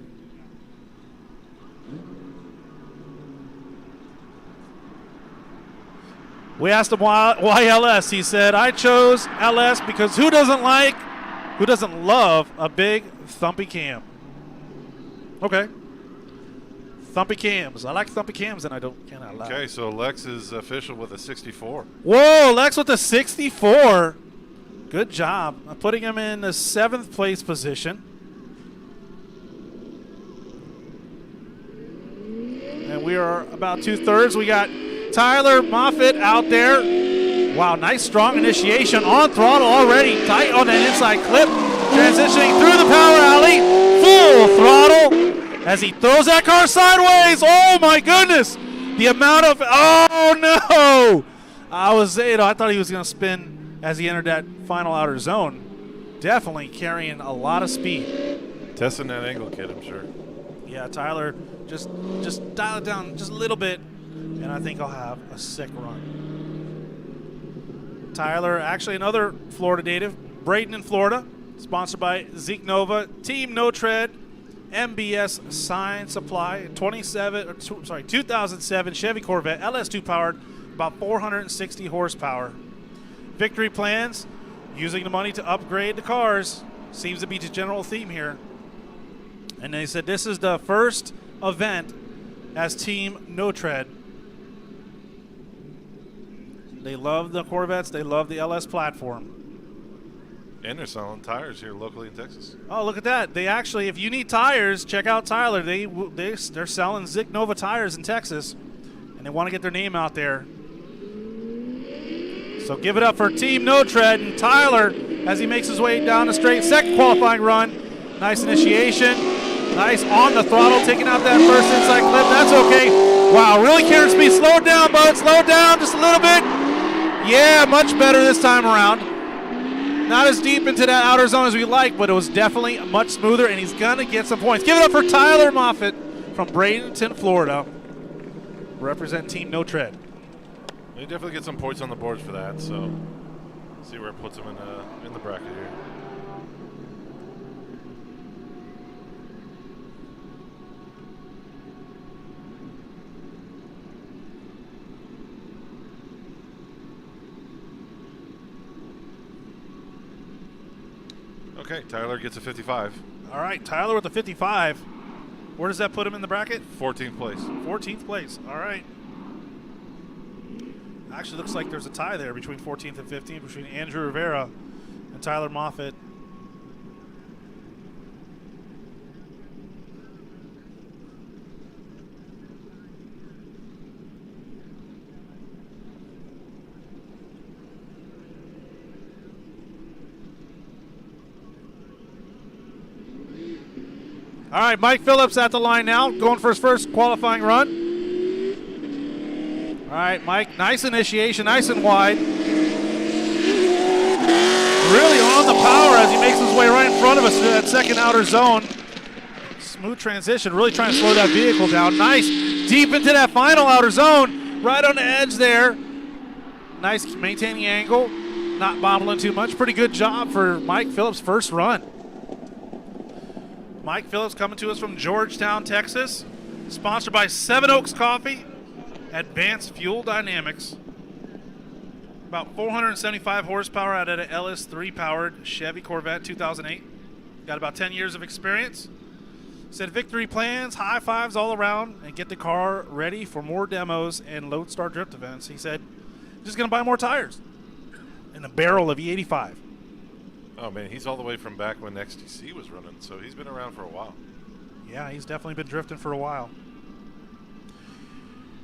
We asked him why LS. He said, I chose LS because who doesn't love a big thumpy cam? Okay. Thumpy cams. I like thumpy cams and I cannot lie. Okay, so Lex is official with a 64. Whoa, Lex with a 64. Good job. I'm putting him in the 7th place position. And we are about 2/3. We got Tyler Moffett out there. Wow, nice strong initiation on throttle already. Tight on that inside clip. Transitioning through the power alley, full throttle as he throws that car sideways. Oh my goodness! The amount of, oh no! I thought he was going to spin as he entered that final outer zone. Definitely carrying a lot of speed. Testing that angle, kid, I'm sure. Yeah, Tyler, just dial it down just a little bit, and I think I'll have a sick run. Tyler, actually another Florida native, Braden, Florida, sponsored by Zeke Nova, Team No Tread, MBS Sign Supply, 2007 Chevy Corvette, LS2 powered, about 460 horsepower. Victory plans, using the money to upgrade the cars, seems to be the general theme here. And they said this is the first event as Team No Tread. They love the Corvettes. They love the LS platform. And they're selling tires here locally in Texas. Oh, look at that. They actually, if you need tires, check out Tyler. They're selling Zik Nova tires in Texas, and they want to get their name out there. So give it up for Team No Tread and Tyler as he makes his way down the straight. Second qualifying run. Nice initiation. Nice on the throttle, taking out that first inside clip. That's okay. Wow, really carrying speed. Slow it down, bud. Slow it down just a little bit. Yeah, much better this time around. Not as deep into that outer zone as we like, but it was definitely much smoother, and he's going to get some points. Give it up for Tyler Moffett from Bradenton, Florida. Represent Team No Tread. They definitely get some points on the boards for that, so see where it puts them in the bracket here. Okay, Tyler gets a 55. All right, Tyler with the 55. Where does that put him in the bracket? 14th place. 14th place. All right. Actually, looks like there's a tie there between 14th and 15th between Andrew Rivera and Tyler Moffett. All right, Mike Phillips at the line now, going for his first qualifying run. All right, Mike, nice initiation, nice and wide. Really on the power as he makes his way right in front of us to that second outer zone. Smooth transition, really trying to slow that vehicle down. Nice, deep into that final outer zone, right on the edge there. Nice maintaining angle, not bobbling too much. Pretty good job for Mike Phillips' first run. Mike Phillips coming to us from Georgetown, Texas. Sponsored by Seven Oaks Coffee, Advanced Fuel Dynamics. About 475 horsepower out of an LS3 powered Chevy Corvette 2008. Got about 10 years of experience. Said victory plans, high fives all around, and get the car ready for more demos and Lodestar Drift events. He said, just going to buy more tires and a barrel of E85. Oh, man, he's all the way from back when XTC was running, so he's been around for a while. Yeah, he's definitely been drifting for a while.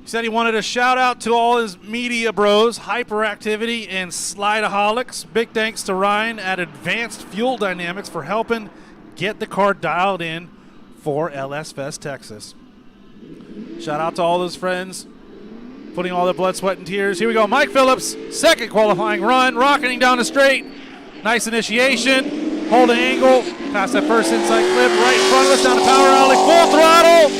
He said he wanted a shout out to all his media bros, Hyperactivity and Slideaholics. Big thanks to Ryan at Advanced Fuel Dynamics for helping get the car dialed in for LS Fest Texas. Shout out to all those friends putting all their blood, sweat, and tears. Here we go, Mike Phillips, second qualifying run, rocketing down the straight. Nice initiation, hold the angle, past that first inside clip, right in front of us down the power alley, full throttle.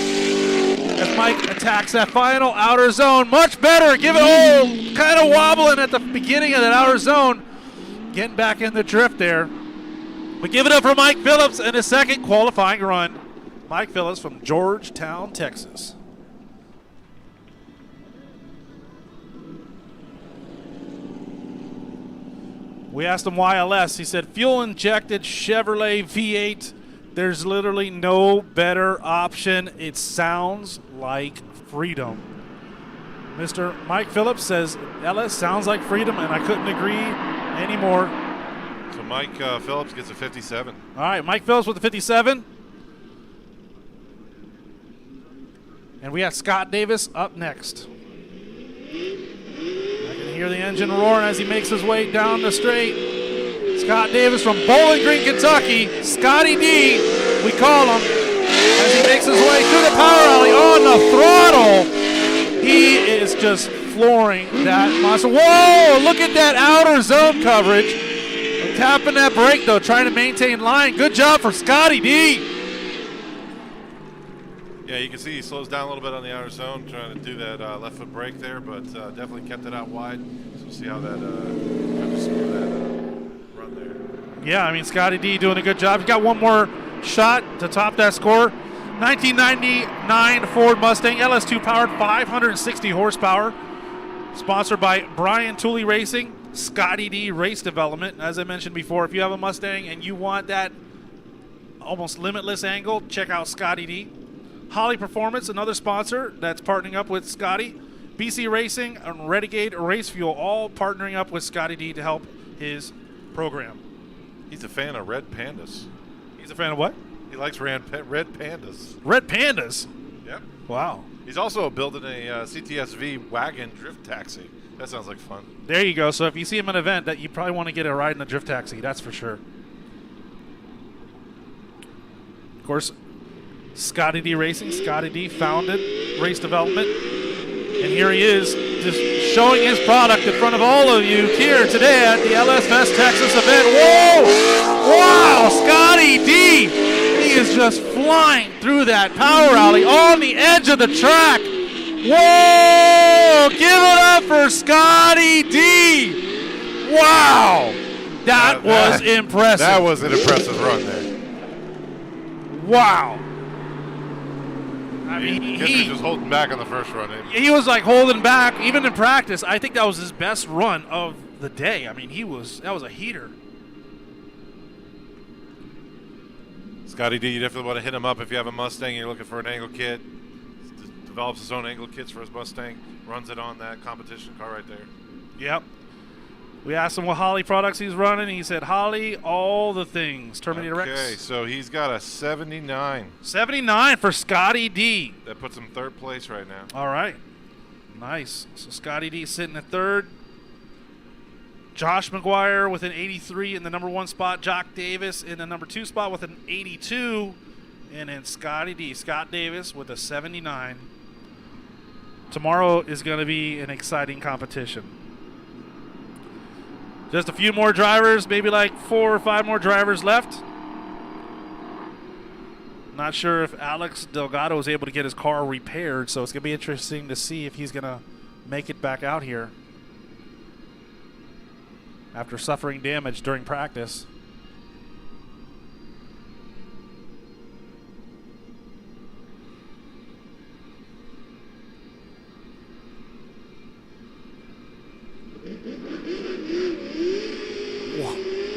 As Mike attacks that final outer zone, much better. Give it kind of wobbling at the beginning of that outer zone, getting back in the drift there. But give it up for Mike Phillips in his second qualifying run. Mike Phillips from Georgetown, Texas. We asked him why LS. He said, fuel-injected Chevrolet V8. There's literally no better option. It sounds like freedom. Mr. Mike Phillips says, LS sounds like freedom, and I couldn't agree anymore. So Mike Phillips gets a 57. All right, Mike Phillips with the 57. And we got Scott Davis up next. I can hear the engine roaring as he makes his way down the straight. Scott Davis from Bowling Green, Kentucky. Scotty D, we call him, as he makes his way through the power alley on the throttle. He is just flooring that monster. Whoa, look at that outer zone coverage. Tapping that brake, though, trying to maintain line. Good job for Scotty D. Yeah, you can see he slows down a little bit on the outer zone, trying to do that left foot brake there, but definitely kept it out wide. So we'll see how that run there. Yeah, I mean, Scotty D doing a good job. He got one more shot to top that score. 1999 Ford Mustang, LS2 powered, 560 horsepower. Sponsored by Brian Tooley Racing, Scotty D Race Development. As I mentioned before, if you have a Mustang and you want that almost limitless angle, check out Scotty D. Holley Performance, another sponsor that's partnering up with Scotty. BC Racing and Renegade Race Fuel, all partnering up with Scotty D to help his program. He's a fan of red pandas. He's a fan of what? He likes red pandas. Red pandas? Yep. Wow. He's also building a CTSV wagon drift taxi. That sounds like fun. There you go. So if you see him at an event, that you probably want to get a ride in a drift taxi. That's for sure. Of course, Scotty D Racing. Scotty D founded Race Development. And here he is just showing his product in front of all of you here today at the LS Fest Texas event. Whoa! Wow! Scotty D! He is just flying through that power alley on the edge of the track. Whoa! Give it up for Scotty D! Wow! That was impressive. That was an impressive run there. Wow. I mean, he was holding back on the first run. He was like holding back, even in practice. I think that was his best run of the day. I mean, that was a heater. Scotty D, you definitely want to hit him up if you have a Mustang, you're looking for an angle kit. Develops his own angle kits for his Mustang, runs it on that competition car right there. Yep. We asked him what Holley products he's running. He said, Holley, all the things. Terminator Rex. Okay, so he's got a 79. 79 for Scotty D. That puts him third place right now. All right. Nice. So Scotty D sitting at third. Josh Maguire with an 83 in the number 1 spot. Jock Davis in the number 2 spot with an 82. And then Scott Davis with a 79. Tomorrow is going to be an exciting competition. Just a few more drivers, maybe like 4 or 5 more drivers left. Not sure if Alex Delgado is able to get his car repaired, so it's going to be interesting to see if he's going to make it back out here after suffering damage during practice.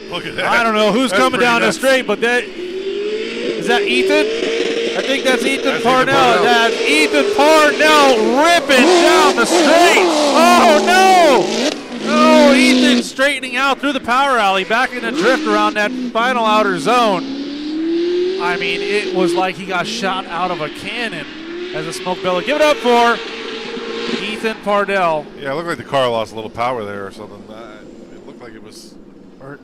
Look at that. I don't know who's That's coming down the nuts. straight, but is that Ethan? I think that's Ethan Parnell. That's Ethan Parnell ripping down the straight. Oh, no. Oh, Ethan straightening out through the power alley, back in the drift around that final outer zone. I mean, it was like he got shot out of a cannon as a smoke bellow. Give it up for Ethan Parnell. Yeah, it looked like the car lost a little power there or something. It looked like it was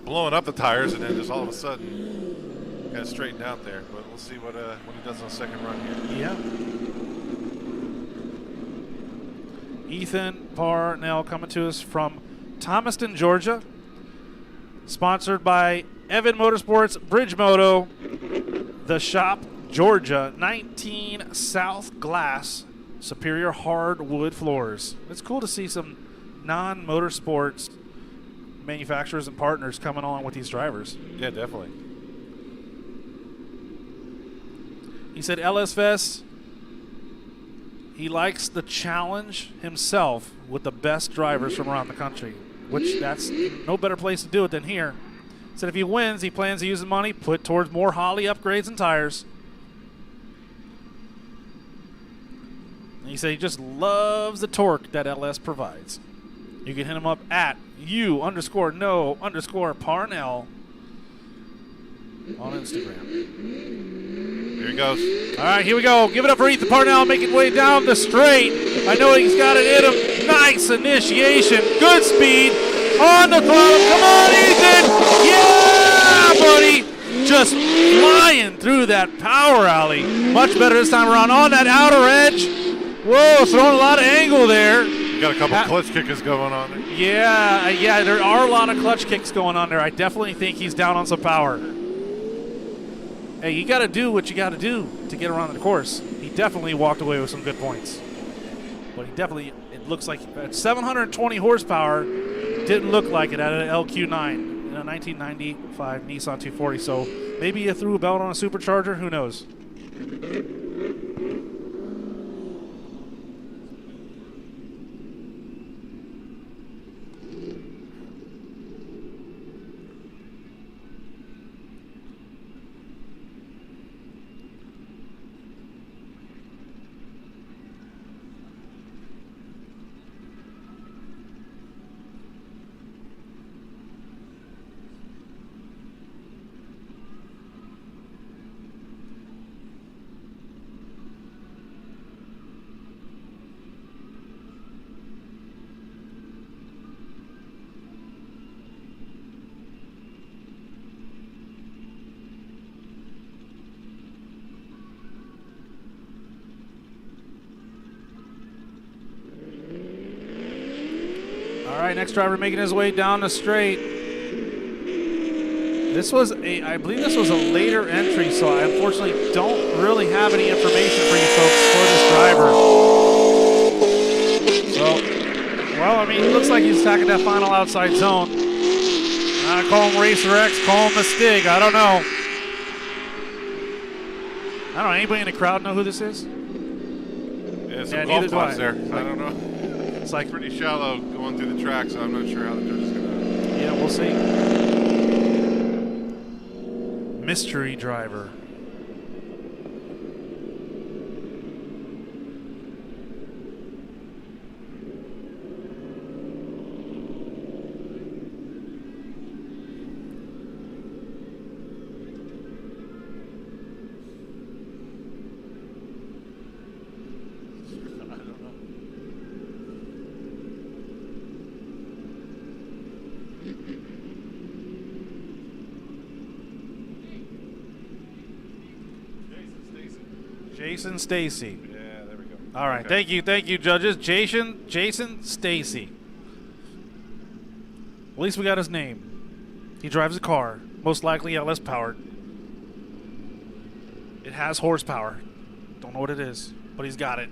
blowing up the tires, and then just all of a sudden kind of straightened out there. But we'll see what he does on the second run Yeah. Ethan Parnell coming to us from Thomaston, Georgia. Sponsored by Evan Motorsports, Bridge Moto, The Shop, Georgia, 19 South Glass, Superior hardwood floors. It's cool to see some non-motorsports manufacturers and partners coming along with these drivers. Yeah, definitely. He said LS Fest, he likes the challenge himself with the best drivers from around the country, which that's no better place to do it than here. He said if he wins, he plans to use the money, put towards more Holley upgrades and tires. And he said he just loves the torque that LS provides. You can hit him up at _no_Parnell on Instagram. Here he goes. All right, here we go. Give it up for Ethan Parnell making way down the straight. I know he's got it in him. Nice initiation. Good speed. On the throttle. Come on, Ethan. Yeah, buddy. Just flying through that power alley. Much better this time around. On that outer edge. Whoa, throwing a lot of angle there. You got a couple clutch kickers going on there. Yeah, there are a lot of clutch kicks going on there. I definitely think he's down on some power. Hey, you got to do what you got to do to get around the course. He definitely walked away with some good points. But he definitely, it looks like at 720 horsepower, didn't look like it at an LQ9 in a 1995 Nissan 240. So maybe you threw a belt on a supercharger. Who knows? All right, next driver making his way down the straight. This was I believe this was a later entry, so I unfortunately don't really have any information for you folks for this driver. So, well, I mean, it looks like he's attacking that final outside zone. I call him Racer X, call him Mystig, I don't know. I don't know, anybody in the crowd know who this is? Yeah, some golf clubs there. I don't know. It's like pretty shallow going through the track, so I'm not sure how the judge is going to. Yeah, we'll see. Mystery driver. Jason Stacy. Yeah, there we go. All right, okay. thank you, judges. Jason Stacy. At least we got his name. He drives a car, most likely LS powered. It has horsepower. Don't know what it is, but he's got it.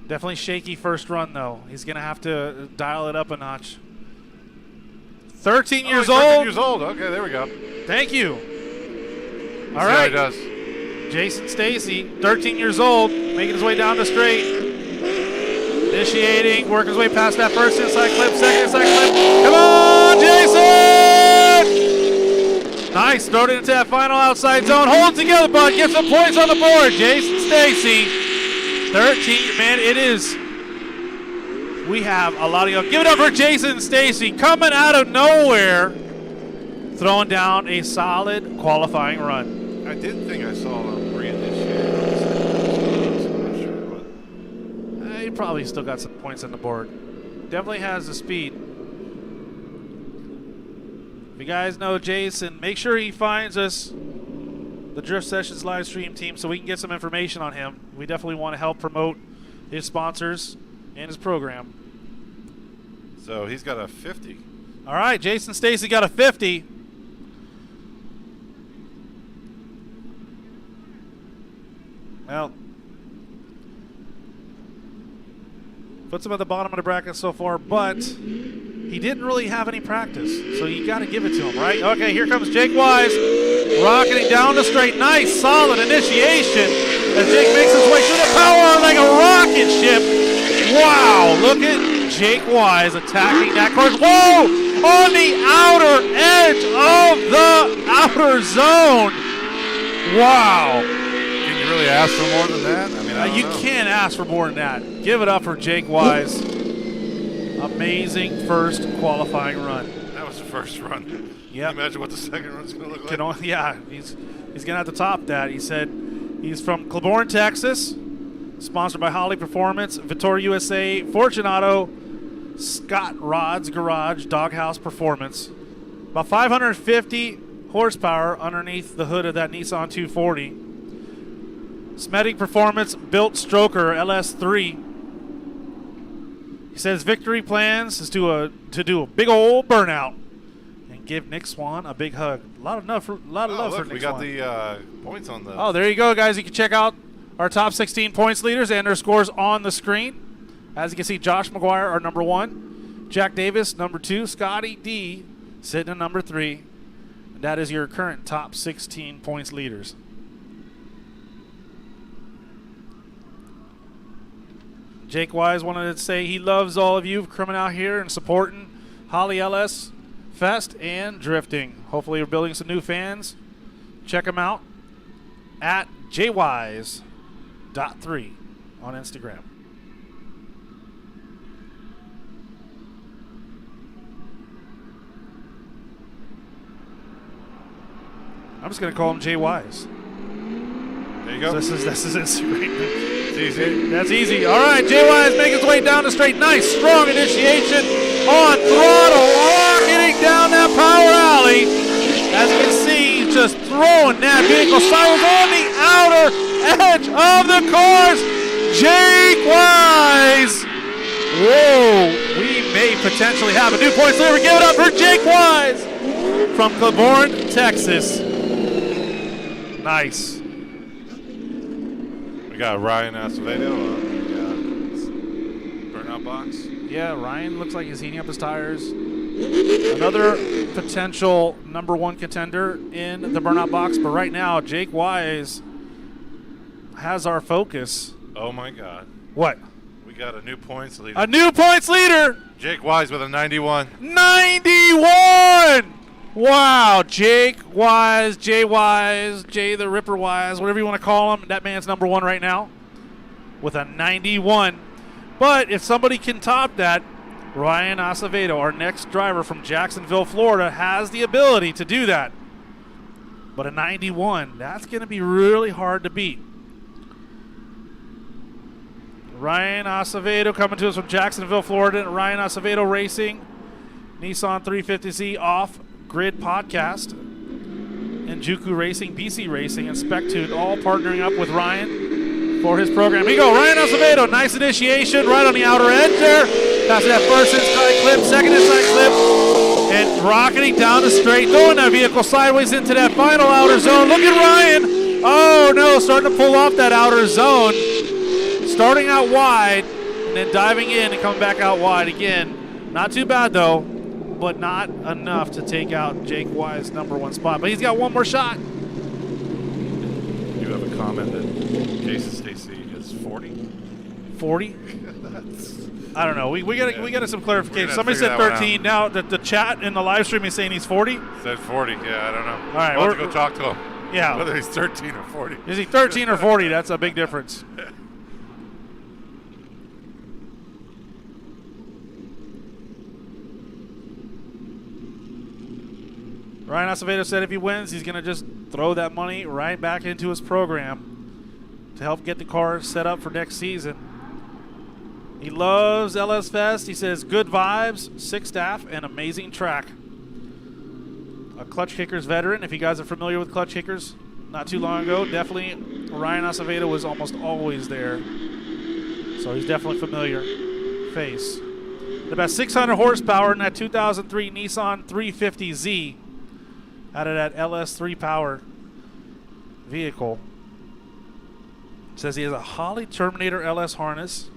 Definitely shaky first run though. He's gonna have to dial it up a notch. 13 years old. 13 years old. Okay, there we go. Thank you. Let's All see right. how he does. Jason Stacy, 13 years old, making his way down the straight. Initiating, working his way past that first inside clip, second inside clip. Come on, Jason! Nice, throwed it into that final outside zone. Hold it together, bud. Get some points on the board. Jason Stacy, 13, man, it is. We have a lot of y'all. Give it up for Jason Stacy, coming out of nowhere, throwing down a solid qualifying run. I did think I saw him reinitiate. I'm not sure, but He probably still got some points on the board. Definitely has the speed. If you guys know Jason, make sure he finds us, the Drift Sessions live stream team, so we can get some information on him. We definitely want to help promote his sponsors and his program. so he's got a 50. All right, Jason Stacy got a 50. Well, puts him at the bottom of the bracket so far, but he didn't really have any practice, so you got to give it to him, right? Okay, here comes Jake Wise, rocketing down the straight. Nice, solid initiation as Jake makes his way through the power like a rocket ship. Wow, look at Jake Wise attacking that course. Whoa, on the outer edge of the outer zone. Wow. Can you really ask for more than that? I mean, I don't You know. can't ask for more than that. Give it up for Jake Wise. Amazing first qualifying run. That was the first run. Yep. Can you imagine what the second run's going to look like? Yeah, he's going to have to top that. He said he's from Claiborne, Texas, sponsored by Holley Performance, Vittoria USA, Fortunato, Scott Rod's Garage Doghouse Performance. About 550 horsepower underneath the hood of that Nissan 240. Smetic Performance built stroker LS3. He says victory plans is to do a big old burnout and give Nick Swan a big hug. A lot of love for Nick Swan. We got the points on the. Oh, there you go, guys. You can check out our top 16 points leaders and their scores on the screen. As you can see, Josh Maguire, our number 1. Jack Davis, number 2. Scotty D sitting at number 3. And that is your current top 16 points leaders. Jake Wise wanted to say he loves all of you for coming out here and supporting Holley LS Fest and drifting. Hopefully we're building some new fans. Check them out at jwise.3 on Instagram. I'm just going to call him Jay Wise. There you go. This is Instagram. It's easy. That's easy. All right, Jay Wise making his way down the straight. Nice, strong initiation on throttle. Getting down that power alley. As you can see, just throwing that vehicle sideways on the outer edge of the cars. Jake Wise. Whoa, we may potentially have a new points leader. Give it up for Jake Wise from Claiborne, Texas. Nice. We got Ryan Acevedo on the burnout box. Yeah, Ryan looks like he's heating up his tires. Another potential number 1 contender in the burnout box, but right now Jake Wise has our focus. Oh my God. What? We got a new points leader. A new points leader! Jake Wise with a 91. 91! Wow, Jake Wise, Jay Wise, Jay the Ripper Wise, whatever you want to call him. That man's number 1 right now with a 91. But if somebody can top that, Ryan Acevedo, our next driver from Jacksonville, Florida, has the ability to do that. But a 91, that's going to be really hard to beat. Ryan Acevedo coming to us from Jacksonville, Florida. Ryan Acevedo Racing, Nissan 350Z Off-Grid Podcast, and Juku Racing, BC Racing, and Spectune all partnering up with Ryan for his program. Here you go, Ryan Acevedo, nice initiation right on the outer edge there. Passing that first inside clip, second inside clip, and rocketing down the straight, throwing that vehicle sideways into that final outer zone. Look at Ryan. Oh no, starting to pull off that outer zone. Starting out wide and then diving in and coming back out wide again. Not too bad though, but not enough to take out Jake Wise's number 1 spot. But he's got one more shot. You have a comment that Jason Stacy is 40. 40? I don't know. We got some clarification. Somebody figure said that one 13. Now the chat in the live stream is saying he's 40. Said 40. Yeah, I don't know. All right, we'll have to go talk to him. Yeah. Whether he's 13 or 40. Is he 13 or 40? That's a big difference. Ryan Acevedo said if he wins, he's going to just throw that money right back into his program to help get the car set up for next season. He loves LS Fest. He says good vibes, sick staff, and amazing track. A Clutch Kickers veteran. If you guys are familiar with Clutch Kickers, not too long ago, definitely Ryan Acevedo was almost always there. So he's definitely a familiar face. About 600 horsepower in that 2003 Nissan 350Z. Out of that LS3 power vehicle. It says he has a Holley Terminator LS harness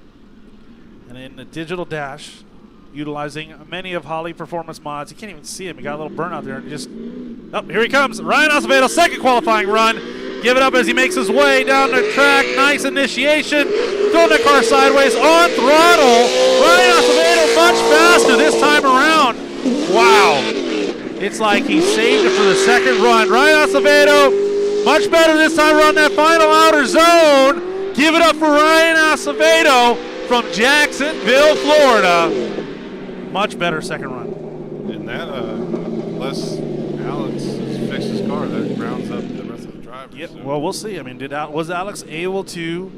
and in the digital dash, utilizing many of Holley performance mods. You can't even see him. He got a little burnout there. And just, oh, here he comes. Ryan Acevedo, second qualifying run. Give it up as he makes his way down the track. Nice initiation. Throwing the car sideways on throttle. Ryan Acevedo much faster this time around. Wow. It's like he saved it for the second run. Ryan Acevedo, much better this time around that final outer zone. Give it up for Ryan Acevedo from Jacksonville, Florida. Much better second run. And that, unless Alex has fixed his car, that rounds up the rest of the drivers. Yep. So. Well, we'll see. I mean, was Alex able to?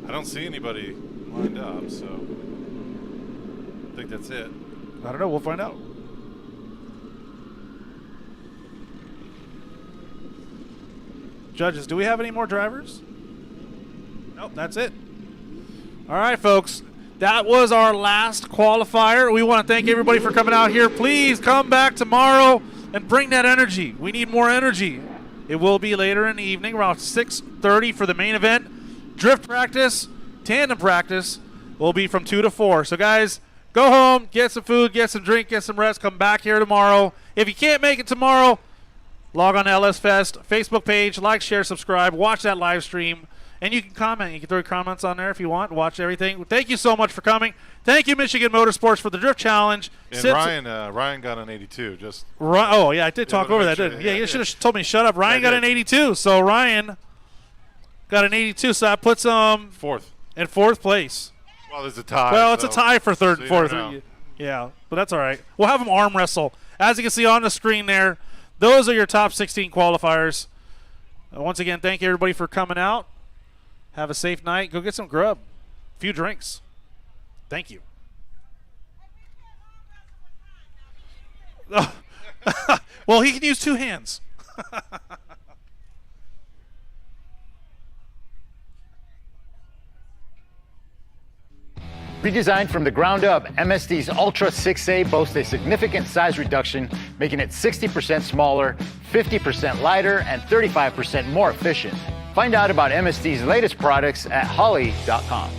I don't see anybody lined up, so think that's it. I don't know. We'll find out. Judges, do we have any more drivers? Nope, that's it. All right, folks. That was our last qualifier. We want to thank everybody for coming out here. Please come back tomorrow and bring that energy. We need more energy. It will be later in the evening, around 6:30 for the main event. Drift practice, tandem practice will be from 2 to 4. So, guys, go home, get some food, get some drink, get some rest. Come back here tomorrow. If you can't make it tomorrow, log on to LS Fest Facebook page, like, share, subscribe, watch that live stream. And you can comment. You can throw your comments on there if you want. Watch everything. Thank you so much for coming. Thank you, Michigan Motorsports, for the Drift Challenge. And Ryan got an 82. Oh, yeah, I did talk over that, didn't I? Yeah, you should have told me shut up. Ryan got an 82. So Ryan got an 82. So that puts him fourth. In fourth place. Well, there's a tie. Well, it's a tie for third and fourth. Know. Yeah, but that's all right. We'll have them arm wrestle. As you can see on the screen there, those are your top 16 qualifiers. Once again, thank you, everybody, for coming out. Have a safe night. Go get some grub. A few drinks. Thank you. Oh. Well, he can use 2 hands. Redesigned from the ground up, MSD's Ultra 6A boasts a significant size reduction, making it 60% smaller, 50% lighter, and 35% more efficient. Find out about MSD's latest products at Holley.com.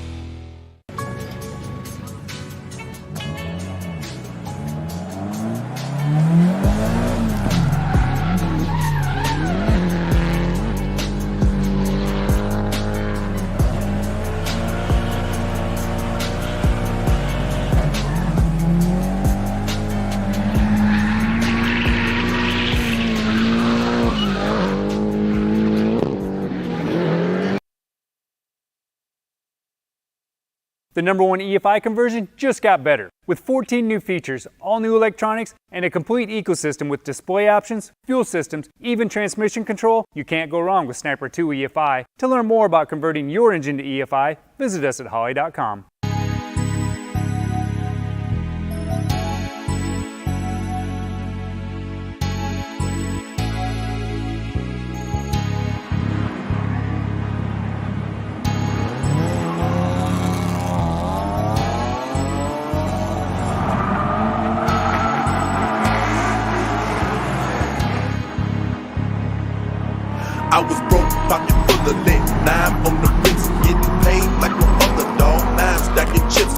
The #1 EFI conversion just got better. With 14 new features, all new electronics, and a complete ecosystem with display options, fuel systems, even transmission control, you can't go wrong with Sniper 2 EFI. To learn more about converting your engine to EFI, visit us at Holley.com. I was broke, pocket full of lit. Now I'm on the bricks, getting paid like no other dog. Now I'm stacking chips.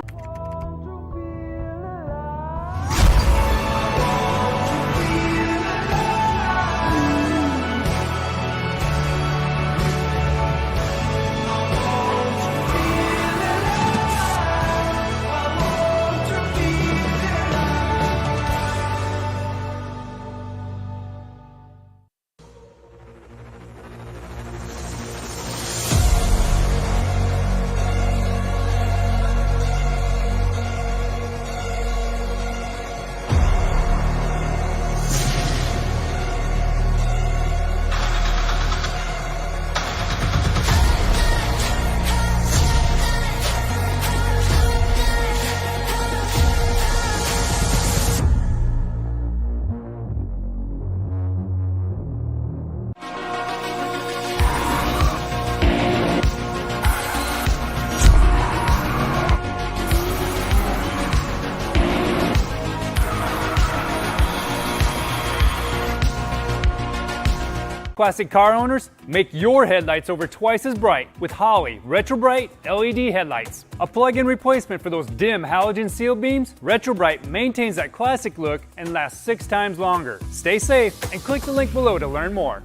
Classic car owners, make your headlights over twice as bright with Holley Retro Bright LED headlights. A plug-in replacement for those dim halogen seal beams, Retro Bright maintains that classic look and lasts 6 times longer. Stay safe and click the link below to learn more.